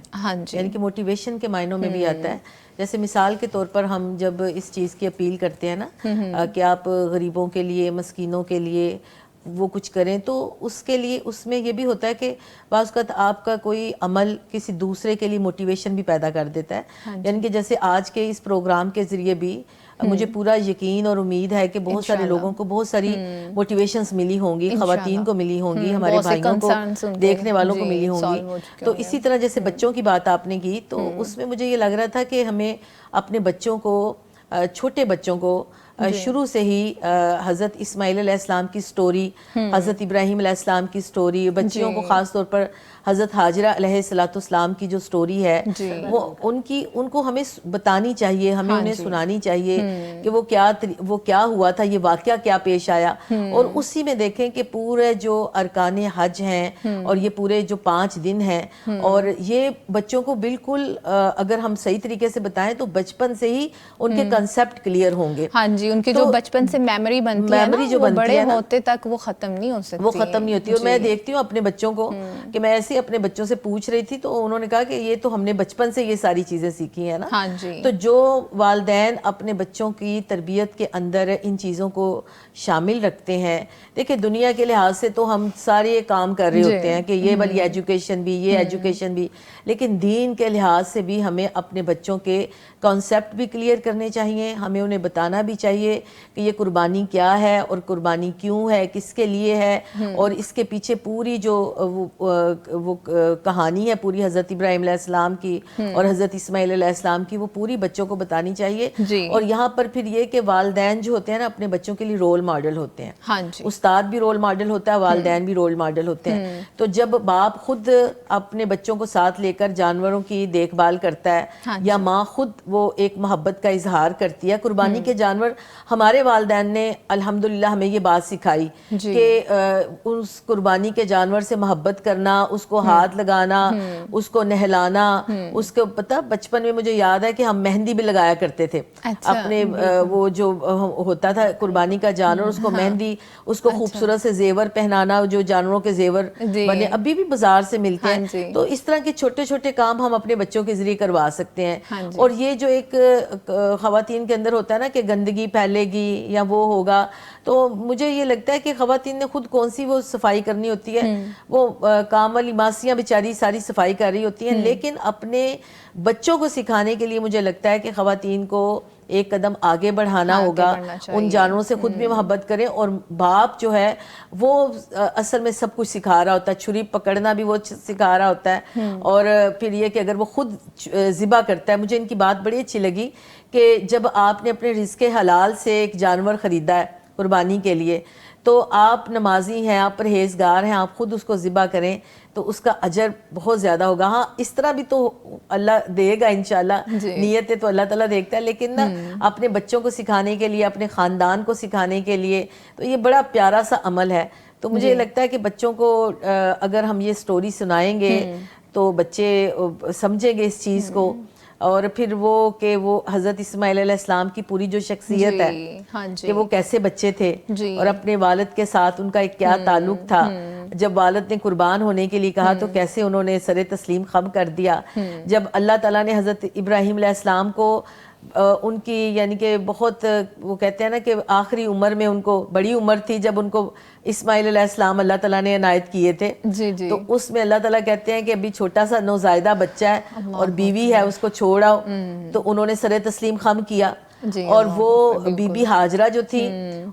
یعنی کہ موٹیویشن کے معنوں میں بھی آتا ہے. جیسے مثال کے طور پر ہم جب اس چیز کی اپیل کرتے ہیں نا کہ آپ غریبوں کے لیے, مسکینوں کے لیے وہ کچھ کریں تو اس کے لیے اس میں یہ بھی ہوتا ہے کہ بعض اوقات آپ کا کوئی عمل کسی دوسرے کے لیے موٹیویشن بھی پیدا کر دیتا ہے. یعنی کہ جیسے آج کے اس پروگرام کے ذریعے بھی مجھے پورا یقین اور امید ہے کہ بہت سارے لوگوں کو بہت ساری موٹیویشنز ملی ہوں گی, خواتین کو ملی ہوں گی, ہمارے بھائیوں کو, دیکھنے والوں کو ملی ہوں گی. تو اسی طرح جیسے بچوں کی بات آپ نے کی تو اس میں مجھے یہ لگ رہا تھا کہ ہمیں اپنے بچوں کو, چھوٹے بچوں کو شروع سے ہی حضرت اسماعیل علیہ السلام کی سٹوری, حضرت ابراہیم علیہ السلام کی سٹوری, بچیوں کو خاص طور پر حضرت ہاجرہ علیہ السلام کی جو سٹوری ہے وہ ان کو ہمیں بتانی چاہیے, ہمیں انہیں سنانی چاہیے کہ وہ کیا ہوا تھا, یہ واقعہ کیا پیش آیا. اور اسی میں دیکھیں کہ پورے جو ارکان حج ہیں اور یہ پورے جو 5 دن ہیں, اور یہ بچوں کو بالکل اگر ہم صحیح طریقے سے بتائیں تو بچپن سے ہی ان کے کنسیپٹ کلیئر ہوں گے. ہاں جی, ان کی جو بچپن سے میموری بنتی ہے نا, وہ بڑے ہوتے تک وہ ختم نہیں ہو سکتی, وہ ختم نہیں ہوتی. اور میں دیکھتی ہوں اپنے بچوں کو کہ میں ایسے اپنے بچوں سے پوچھ رہی تھی تو انہوں نے کہا کہ یہ تو ہم نے بچپن سے یہ ساری چیزیں سیکھی ہیں نا. ہاں جی. تو جو والدین اپنے بچوں کی تربیت کے اندر ان چیزوں کو شامل رکھتے ہیں, دیکھیں دنیا کے لحاظ سے تو ہم سارے کام کر رہے ہوتے ہیں کہ یہ والی ایجوکیشن بھی, یہ ایجوکیشن بھی, لیکن دین کے لحاظ سے بھی ہمیں اپنے بچوں کے کانسیپٹ بھی کلیئر کرنے چاہیے. ہمیں انہیں بتانا بھی چاہیے کہ یہ قربانی کیا ہے اور قربانی کیوں ہے, کس کے لیے ہے, اور اس کے پیچھے پوری جو وہ کہانی ہے پوری حضرت ابراہیم علیہ السلام کی اور حضرت اسماعیل علیہ السلام کی, وہ پوری بچوں کو بتانی چاہیے. اور یہاں پر پھر یہ کہ والدین جو ہوتے ہیں نا اپنے بچوں کے لیے رول ماڈل ہوتے ہیں. ہاں جی. استاد بھی رول ماڈل ہوتا ہے, والدین بھی رول ماڈل ہوتے ہیں. تو جب باپ خود اپنے بچوں کو ساتھ لے کر جانوروں کی دیکھ بھال کرتا ہے یا ماں خود وہ ایک محبت کا اظہار کرتی ہے, قربانی کے جانور, ہمارے والدین نے الحمدللہ ہمیں یہ بات سکھائی کہ اس قربانی کے جانور سے محبت کرنا, اس کو ہاتھ لگانا, اس کو نہلانا, اس کو پتہ بچپن میں مجھے یاد ہے کہ ہم مہندی بھی لگایا کرتے تھے اپنے وہ جو ہوتا تھا قربانی کا جانور, اس کو مہندی, اس کو خوبصورت سے زیور پہنانا, جو جانوروں کے زیور بنے ابھی بھی بازار سے ملتے ہیں. تو اس طرح کے چھوٹے چھوٹے کام ہم اپنے بچوں کے ذریعے کروا سکتے ہیں. اور یہ جو ایک خواتین کے اندر ہوتا ہے نا کہ گندگی پھیلے گی یا وہ ہوگا, تو مجھے یہ لگتا ہے کہ خواتین نے خود کون سی وہ صفائی کرنی ہوتی ہے, وہ کام والی ماسیاں بیچاری ساری صفائی کر رہی ہوتی ہیں, لیکن اپنے بچوں کو سکھانے کے لیے مجھے لگتا ہے کہ خواتین کو ایک قدم آگے بڑھانا ہوگا, ان جانوروں سے خود بھی محبت کریں. اور باپ جو ہے وہ اصل میں سب کچھ سکھا رہا ہوتا ہے, چھری پکڑنا بھی وہ سکھا رہا ہوتا ہے, اور پھر یہ کہ اگر وہ خود ذبح کرتا ہے. مجھے ان کی بات بڑی اچھی لگی کہ جب آپ نے اپنے رزق حلال سے ایک جانور خریدا ہے قربانی کے لیے, تو آپ نمازی ہیں, آپ پرہیزگار ہیں, آپ خود اس کو ذبح کریں تو اس کا اجر بہت زیادہ ہوگا. ہاں اس طرح بھی تو اللہ دے گا انشاءاللہ, نیتیں تو اللہ تعالیٰ دیکھتا ہے, لیکن نا اپنے بچوں کو سکھانے کے لیے, اپنے خاندان کو سکھانے کے لیے, تو یہ بڑا پیارا سا عمل ہے. تو مجھے یہ لگتا ہے کہ بچوں کو اگر ہم یہ سٹوری سنائیں گے تو بچے سمجھیں گے اس چیز کو, اور پھر وہ کہ وہ حضرت اسماعیل علیہ السلام کی پوری جو شخصیت ہے کہ وہ کیسے بچے تھے اور اپنے والد کے ساتھ ان کا ایک کیا تعلق تھا. جب والد نے قربان ہونے کے لیے کہا تو کیسے انہوں نے سر تسلیم خم کر دیا. جب اللہ تعالیٰ نے حضرت ابراہیم علیہ السلام کو ان کی یعنی کہ بہت وہ کہتے ہیں نا کہ آخری عمر میں, ان کو بڑی عمر تھی جب ان کو اسماعیل علیہ السلام اللہ تعالیٰ نے عنایت کیے تھے, تو اس میں اللہ تعالیٰ کہتے ہیں کہ ابھی چھوٹا سا نوزائیدہ بچہ ہے اور بیوی ہے, اس کو چھوڑ آؤ. تو انہوں نے سر تسلیم خم کیا. اور وہ بی بی ہاجرہ جو تھی,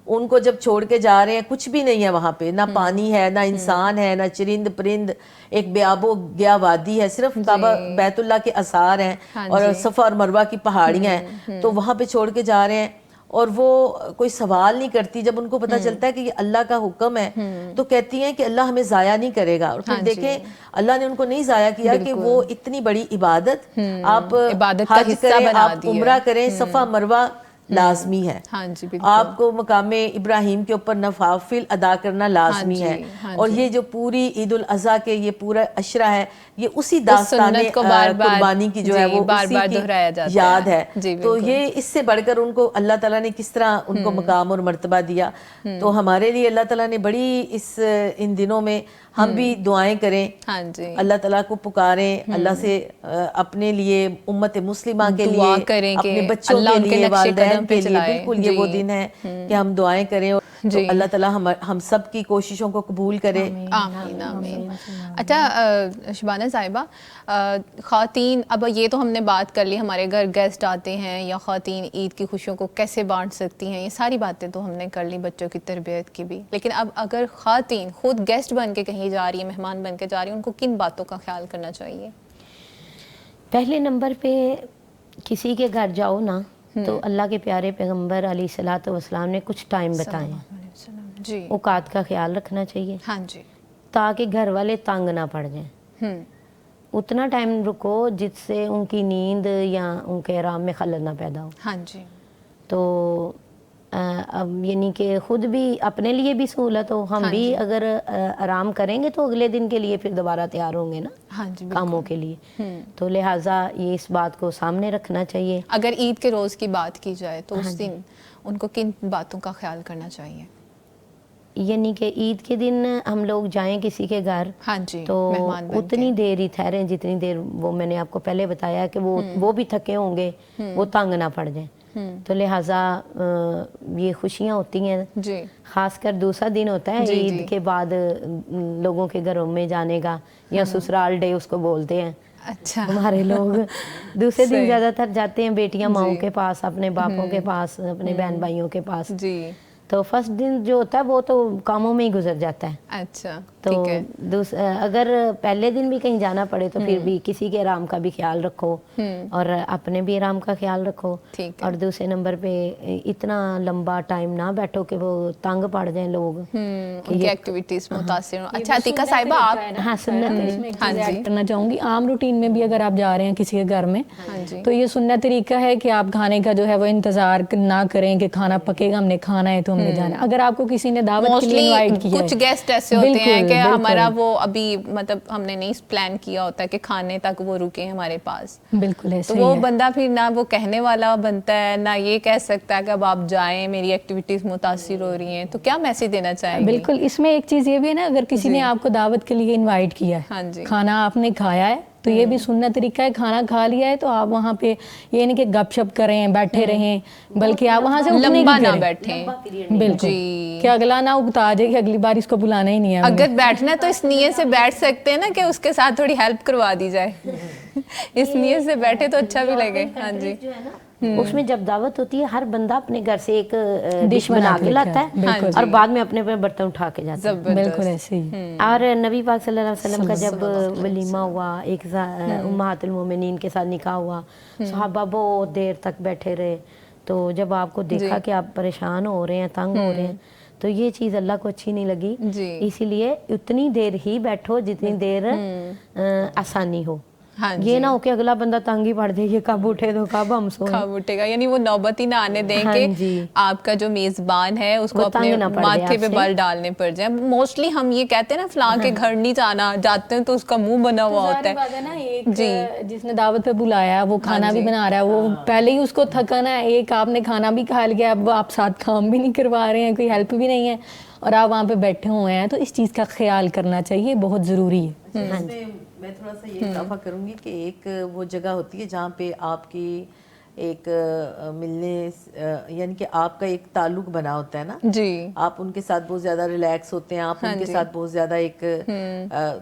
ان کو جب چھوڑ کے جا رہے ہیں, کچھ بھی نہیں ہے وہاں پہ, نہ پانی ہے, نہ انسان ہے, نہ چرند پرند, ایک بے آب و گیا وادی ہے, صرف کعبہ بیت اللہ کے آثار ہیں اور صفا اور مروہ کی پہاڑیاں ہیں. تو وہاں پہ چھوڑ کے جا رہے ہیں اور وہ کوئی سوال نہیں کرتی. جب ان کو پتہ چلتا ہے کہ یہ اللہ کا حکم ہے تو کہتی ہیں کہ اللہ ہمیں ضائع نہیں کرے گا. اور پھر دیکھیں اللہ نے ان کو نہیں ضائع کیا کہ وہ اتنی بڑی عبادت, آپ حج کریں, آپ عمرہ کریں, صفا مروہ لازمی ہے. آپ کو مقام ابراہیم کے اوپر نوافل ادا کرنا لازمی ہے. اور یہ جو پوری عید الاضحیٰ کے یہ پورا عشرہ ہے, یہ اسی داستان قربانی کی جو ہے وہ اسی کی یاد ہے. تو یہ اس سے بڑھ کر ان کو اللہ تعالیٰ نے کس طرح ان کو مقام اور مرتبہ دیا. تو ہمارے لیے اللہ تعالیٰ نے بڑی ان دنوں میں ہم بھی دعائیں کریں, اللہ تعالیٰ کو پکاریں, اللہ سے اپنے لیے, امت مسلمہ کے لیے, اپنے بچوں کے لیے, والدین قدم پہ کے لیے چلائے. بالکل یہ وہ دن ہے کہ ہم دعائیں کریں اور اللہ تعالیٰ ہم سب کی کوششوں کو قبول کرے. آمین آمین. اچھا شبانہ صاحبہ، خواتین، اب یہ تو ہم نے بات کر لی ہمارے گھر گیسٹ آتے ہیں یا خواتین عید کی خوشیوں کو کیسے بانٹ سکتی ہیں، یہ ساری باتیں تو ہم نے کر لی، بچوں کی تربیت کی بھی. لیکن اب اگر خواتین خود گیسٹ بن کے کہیں جا رہی ہیں، مہمان بن کے جا رہی ہیں، ان کو کن باتوں کا خیال کرنا چاہیے؟ پہلے نمبر پہ کسی کے گھر جاؤ نا تو اللہ کے پیارے پیغمبر علیہ الصلوۃ والسلام نے کچھ ٹائم بتائے ہیں، جی اوقات کا خیال رکھنا چاہیے ہاں جی. تاکہ گھر والے تنگ نہ پڑ جائیں. اتنا ٹائم رکو جس سے ان کی نیند یا ان کے آرام میں خلل نہ پیدا ہو. ہاں جی. تو اب یعنی کہ خود بھی اپنے لیے بھی سہولت ہو، ہم بھی اگر آرام کریں گے تو اگلے دن کے لیے پھر دوبارہ تیار ہوں گے نا ہاں جی کاموں کے لیے. تو لہٰذا یہ اس بات کو سامنے رکھنا چاہیے. اگر عید کے روز کی بات کی جائے تو اس دن ان کو کن باتوں کا خیال کرنا چاہیے؟ یعنی کہ عید کے دن ہم لوگ جائیں کسی کے گھر ہاں جی، تو مہمان بن اتنی دیر ہی ٹھہریں جتنی دیر وہ میں نے آپ کو پہلے بتایا کہ وہ بھی تھکے ہوں گے، وہ تنگ نہ پڑ جائیں. تو لہٰذا یہ خوشیاں ہوتی ہیں. جی خاص کر دوسرا دن ہوتا ہے عید کے بعد لوگوں کے گھروں میں جانے کا، یا سسرال ڈے اس کو بولتے ہیں. اچھا ہمارے لوگ دوسرے دن زیادہ تر جاتے ہیں بیٹیاں ماؤں کے پاس، اپنے باپوں کے پاس، اپنے بہن بھائیوں کے پاس. جی تو فرسٹ دن جو ہوتا ہے وہ تو کاموں میں ہی گزر جاتا ہے. اچھا تو ٹھیک ہے. اگر پہلے دن بھی کہیں جانا پڑے تو پھر بھی کسی کے آرام کا بھی خیال رکھو اور اپنے بھی آرام کا خیال رکھو. اور دوسرے نمبر پہ اتنا لمبا ٹائم نہ بیٹھو کہ وہ تنگ پڑ جائیں لوگ، ان کی ایکٹیویٹیز متاثر ہوں. اچھا عتیقہ صاحبہ آپ ہاں سنت ایڈ کرنا چاہوں گی. عام روٹین میں بھی اگر آپ جا رہے ہیں کسی کے گھر میں تو یہ سنت طریقہ ہے کہ آپ کھانے کا جو ہے وہ انتظار نہ کریں کہ کھانا پکے گا، ہم نے کھانا ہے تو ہم نے جانا. اگر آپ کو کسی نے دعوت کے لیے انوائٹ کیا ہے، کچھ گیسٹ ایسے ہوتے ہیں کہ ہمارا وہ ابھی مطلب ہم نے نہیں پلان کیا ہوتا ہے کہ کھانے تک وہ رکے ہمارے پاس، بالکل ایسے تو وہ بندہ پھر نہ وہ کہنے والا بنتا ہے نہ یہ کہہ سکتا ہے کہ اب آپ جائیں میری ایکٹیویٹیز متاثر ہو رہی ہیں. تو کیا میسیج دینا چاہیں گے؟ بالکل اس میں ایک چیز یہ بھی ہے نا، اگر کسی نے آپ کو دعوت کے لیے انوائٹ کیا ہے، کھانا آپ نے کھایا ہے تو یہ بھی سنت طریقہ ہے، کھانا کھا لیا ہے تو آپ وہاں پہ یہ نہیں کہ گپ شپ کریں بیٹھے رہیں، بلکہ آپ وہاں سے لمبا نہ بیٹھیں. بالکل کہ اگلا نہ اگتا جائے کہ اگلی بار اس کو بلانا ہی نہیں ہے. اگر بیٹھنا تو اس نیت سے بیٹھ سکتے ہیں نا کہ اس کے ساتھ تھوڑی ہیلپ کروا دی جائے، اس نیت سے بیٹھے تو اچھا بھی لگے. ہاں جی اس میں جب دعوت ہوتی ہے ہر بندہ اپنے گھر سے ایک ڈش بنا کے لاتا ہے اور بعد میں اپنے برتن اٹھا کے جاتا ہے. بالکل ایسے ہی. اور نبی پاک صلی اللہ علیہ وسلم کا جب ولیمہ ہوا، ایک امہات المومنین کے ساتھ نکاح ہوا، صحابہ بہت دیر تک بیٹھے رہے. تو جب آپ کو دیکھا کہ آپ پریشان ہو رہے ہیں، تنگ ہو رہے ہیں، تو یہ چیز اللہ کو اچھی نہیں لگی. اسی لیے اتنی دیر ہی بیٹھو جتنی دیر آسانی ہو. یہ نہ ہو کہ اگلا بندہ تنگ ہی پڑ جائے، یہ کب اٹھے تو کب ہم سوئیں، کب اٹھے گا، یعنی وہ نوبت ہی نہ آنے دیں کہ آپ کا جو میزبان ہے اس کو اپنے ماتھے پہ بل ڈالنے پڑ جائیں. موسٹلی ہم یہ کہتے ہیں نا فلاں کے گھر نہیں جانا، جاتے ہیں تو اس کا منہ بنا ہوا ہوتا ہے. جی جس نے دعوت پہ بلایا وہ کھانا بھی بنا رہا ہے، وہ پہلے ہی اس کو تھکن ہے، ایک آپ نے کھانا بھی کھا لیا، اب آپ ساتھ کام بھی نہیں کروا رہے ہیں، کوئی ہیلپ بھی نہیں ہے اور آپ وہاں پہ بیٹھے ہوئے ہیں، تو اس چیز کا خیال کرنا چاہیے، بہت ضروری ہے. میں تھوڑا سا یہ اضافہ کروں گی کہ ایک وہ جگہ ہوتی ہے جہاں پہ آپ کی ایک ملنے یعنی کہ آپ کا ایک تعلق بنا ہوتا ہے نا، آپ ان کے ساتھ بہت زیادہ ریلیکس ہوتے ہیں، آپ ان کے ساتھ بہت زیادہ ایک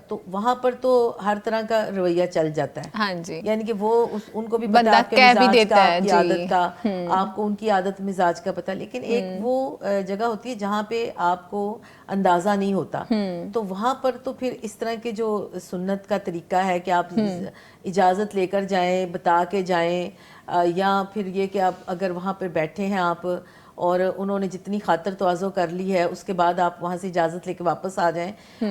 تو وہاں پر تو ہر طرح کا رویہ چل جاتا ہے. یعنی کہ وہ ان کو بھی پتہ آپ کے مزاج کا، آپ کی عادت کا، آپ کو ان کی عادت مزاج کا پتہ. لیکن ایک وہ جگہ ہوتی ہے جہاں پہ آپ کو اندازہ نہیں ہوتا، تو وہاں پر تو پھر اس طرح کے جو سنت کا طریقہ ہے کہ آپ اجازت لے کر جائیں، بتا کے جائیں، یا پھر یہ کہ آپ اگر وہاں پہ بیٹھے ہیں آپ اور انہوں نے جتنی خاطر تواضع کر لی ہے اس کے بعد آپ وہاں سے اجازت لے کے واپس آ جائیں.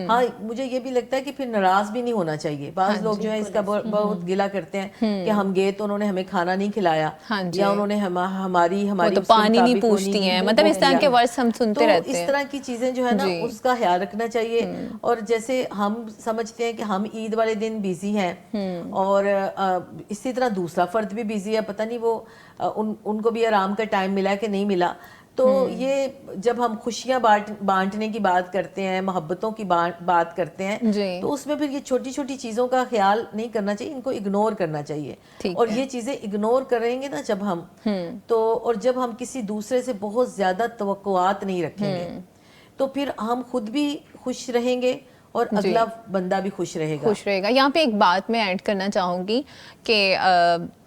ہاں مجھے یہ بھی لگتا ہے کہ پھر ناراض بھی نہیں ہونا چاہیے. بعض لوگ جو ہیں اس کا بہت گلہ کرتے ہیں کہ ہم گئے تو انہوں نے ہمیں کھانا نہیں کھلایا، یا انہوں نے ہماری پانی نہیں پوچھتی ہیں، مطلب اس طرح کے ورڈز ہم سنتے رہتے ہیں. اس طرح کی چیزیں جو ہے نا اس کا خیال رکھنا چاہیے. اور جیسے ہم سمجھتے ہیں کہ ہم عید والے دن بیزی ہیں اور اسی طرح دوسرا فرد بھی بیزی ہے، پتہ نہیں وہ ان کو بھی آرام کا ٹائم ملا کہ نہیں ملا. تو یہ جب ہم خوشیاں بانٹنے کی بات کرتے ہیں, محبتوں کی بات کرتے ہیں, تو اس میں پھر یہ چھوٹی چھوٹی چیزوں کا خیال نہیں کرنا چاہیے, ان کو اگنور کرنا چاہیے. اور یہ چیزیں اگنور کریں گے نا جب ہم, تو اور جب ہم کسی دوسرے سے بہت زیادہ توقعات نہیں رکھیں گے, تو پھر ہم خود بھی خوش رہیں گے اور اگلا بندہ بھی خوش رہے گا. یہاں پہ ایک بات میں ایڈ کرنا چاہوں گی کہ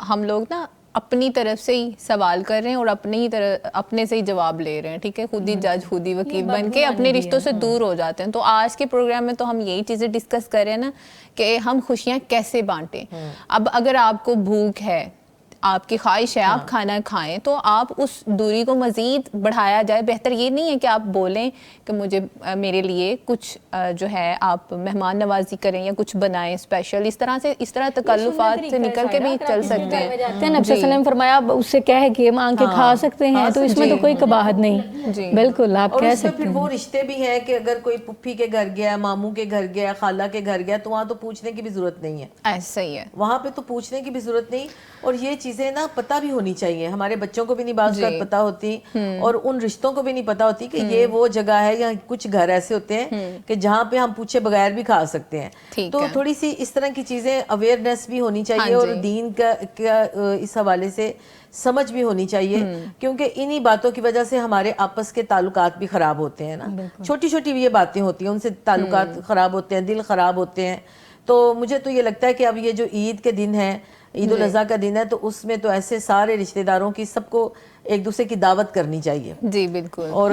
ہم لوگ نا اپنی طرف سے ہی سوال کر رہے ہیں اور اپنے سے ہی جواب لے رہے ہیں, ٹھیک ہے, خود ہی جج خود ہی وکیل بن کے اپنے رشتوں سے دور ہو جاتے ہیں. تو آج کے پروگرام میں تو ہم یہی چیزیں ڈسکس کر رہے ہیں نا کہ ہم خوشیاں کیسے بانٹیں. اب اگر آپ کو بھوک ہے, آپ کی خواہش ہے آپ کھانا کھائیں, تو آپ اس دوری کو مزید بڑھایا جائے. بہتر یہ نہیں ہے کہ آپ بولیں کہ مجھے میرے لیے کچھ جو ہے آپ مہمان نوازی کریں یا کچھ بنائیں اسپیشل. اس طرح تکلفات سے نکل کے بھی چل سکتے ہیں. نبی صلی اللہ علیہ وسلم نے فرمایا اس سے کہہ کے مانگ کے کھا سکتے ہیں, تو اس میں تو کوئی قباحت نہیں. بالکل آپ کہہ سکتے ہیں. پھر وہ رشتے بھی ہیں کہ اگر کوئی پھپھی کے گھر گیا, ماموں کے گھر گیا, خالہ کے گھر گیا, تو وہاں تو پوچھنے کی بھی ضرورت نہیں ہے. ایسا ہی ہے, وہاں پہ تو پوچھنے کی بھی ضرورت نہیں. اور یہ چیزیں نا پتہ بھی ہونی چاہیے, ہمارے بچوں کو بھی نہیں بعض اوقات پتہ ہوتی, اور ان رشتوں کو بھی نہیں پتہ ہوتی کہ یہ وہ جگہ ہے, یا کچھ گھر ایسے ہوتے ہیں کہ جہاں پہ ہم پوچھے بغیر بھی کھا سکتے ہیں. تو تھوڑی سی اس طرح کی چیزیں اویئرنیس بھی ہونی چاہیے, اور دین کا اس حوالے سے سمجھ بھی ہونی چاہیے, کیونکہ انہی باتوں کی وجہ سے ہمارے آپس کے تعلقات بھی خراب ہوتے ہیں نا. چھوٹی چھوٹی بھی یہ باتیں ہوتی ہیں, ان سے تعلقات خراب ہوتے ہیں, دل خراب ہوتے ہیں. تو مجھے تو یہ لگتا ہے کہ اب یہ جو عید کے دن ہے, عید الاضحیٰ کا دن ہے, تو اس میں تو ایسے سارے رشتہ داروں کی سب کو ایک دوسرے کی دعوت کرنی چاہیے. جی بالکل. اور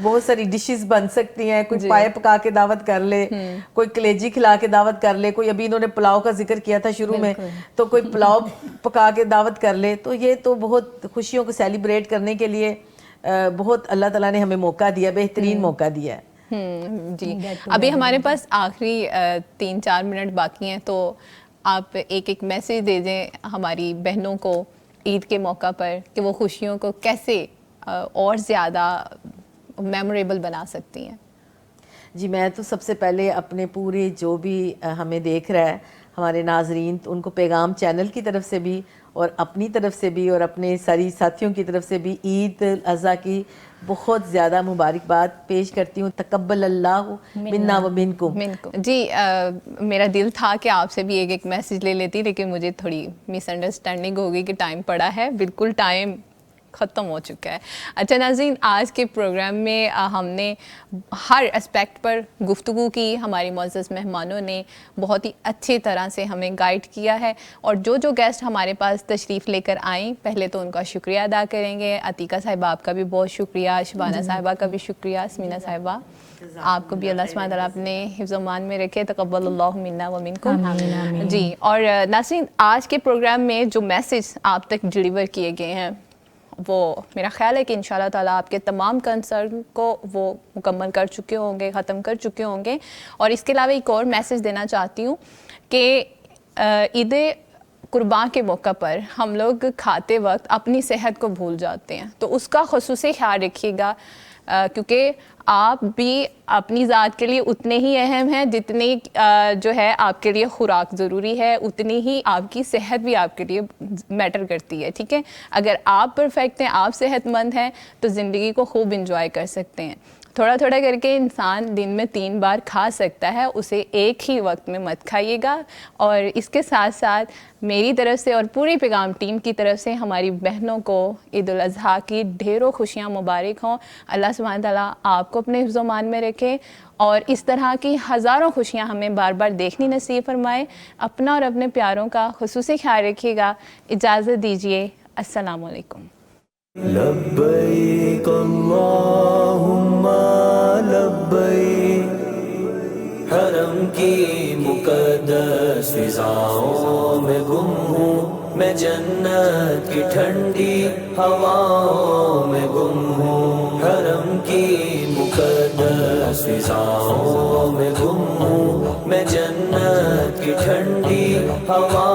بہت ساری ڈشز بن سکتی ہیں, کوئی پائے پکا کے دعوت کر لے, کوئی کلیجی کھلا کے دعوت کر لے, کوئی ابھی انہوں نے پلاؤ کا ذکر کیا تھا شروع میں, تو کوئی پلاؤ پکا کے دعوت کر لے. تو یہ تو بہت خوشیوں کو سیلیبریٹ کرنے کے لیے بہت اللہ تعالیٰ نے ہمیں موقع دیا, بہترین موقع دیا ہے. جی ابھی ہمارے پاس آخری 3-4 منٹ باقی ہیں, تو آپ ایک میسیج دے دیں ہماری بہنوں کو عید کے موقع پر کہ وہ خوشیوں کو کیسے اور زیادہ میموریبل بنا سکتی ہیں. جی میں تو سب سے پہلے اپنے پورے جو بھی ہمیں دیکھ رہا ہے, ہمارے ناظرین, ان کو پیغام چینل کی طرف سے بھی اور اپنی طرف سے بھی اور اپنے ساری ساتھیوں کی طرف سے بھی عید الاضحیٰ کی بہت زیادہ مبارکباد پیش کرتی ہوں. تقبل اللہ منا و منکم. جی میرا دل تھا کہ آپ سے بھی ایک میسیج لے لیتی, لیکن مجھے تھوڑی مس انڈرسٹینڈنگ ہو گئی کہ ٹائم پڑا ہے, بالکل ٹائم ختم ہو چکا ہے. اچھا ناظرین, آج کے پروگرام میں ہم نے ہر اسپیکٹ پر گفتگو کی. ہماری معزز مہمانوں نے بہت ہی اچھی طرح سے ہمیں گائیڈ کیا ہے, اور جو گیسٹ ہمارے پاس تشریف لے کر آئیں, پہلے تو ان کا شکریہ ادا کریں گے. عتیقہ صاحبہ آپ کا بھی بہت شکریہ, شبانہ صاحبہ کا بھی شکریہ, اسمینہ صاحبہ آپ کو بھی اللہ سبحانہ تعالیٰ اپنے حفظ و امان میں رکھے. تقبل اللہ منا و منکم. جی, اور ناظرین آج کے پروگرام میں جو میسیج آپ تک ڈلیور کیے گئے ہیں, وہ میرا خیال ہے کہ انشاءاللہ تعالیٰ آپ کے تمام کنسرن کو وہ مکمل کر چکے ہوں گے, ختم کر چکے ہوں گے. اور اس کے علاوہ ایک اور میسیج دینا چاہتی ہوں کہ عید قربان کے موقع پر ہم لوگ کھاتے وقت اپنی صحت کو بھول جاتے ہیں, تو اس کا خصوصی خیال رکھیے گا, کیونکہ آپ بھی اپنی ذات کے لیے اتنے ہی اہم ہیں جتنی جو ہے آپ کے لیے خوراک ضروری ہے, اتنی ہی آپ کی صحت بھی آپ کے لیے میٹر کرتی ہے. ٹھیک ہے, اگر آپ پرفیکٹ ہیں, آپ صحت مند ہیں, تو زندگی کو خوب انجوائے کر سکتے ہیں. تھوڑا تھوڑا کر کے انسان دن میں 3 بار کھا سکتا ہے, اسے ایک ہی وقت میں مت کھائیے گا. اور اس کے ساتھ ساتھ میری طرف سے اور پوری پیغام ٹیم کی طرف سے ہماری بہنوں کو عید الاضحیٰ کی ڈھیروں خوشیاں مبارک ہوں. اللہ سبحانہ تعالیٰ آپ کو اپنے حفظ و امان میں رکھے, اور اس طرح کی ہزاروں خوشیاں ہمیں بار بار دیکھنی نصیب فرمائے. اپنا اور اپنے پیاروں کا خصوصی خیال رکھیے گا. اجازت دیجیے, السلام علیکم. لبیک اللہم لبیک, حرم کی مقدس فضاؤں میں گم ہوں میں, جنت کی ٹھنڈی ہواؤں میں گم ہوں. حرم کی مقدس فضاؤں میں گم ہوں میں, جنت کی ٹھنڈی ہوا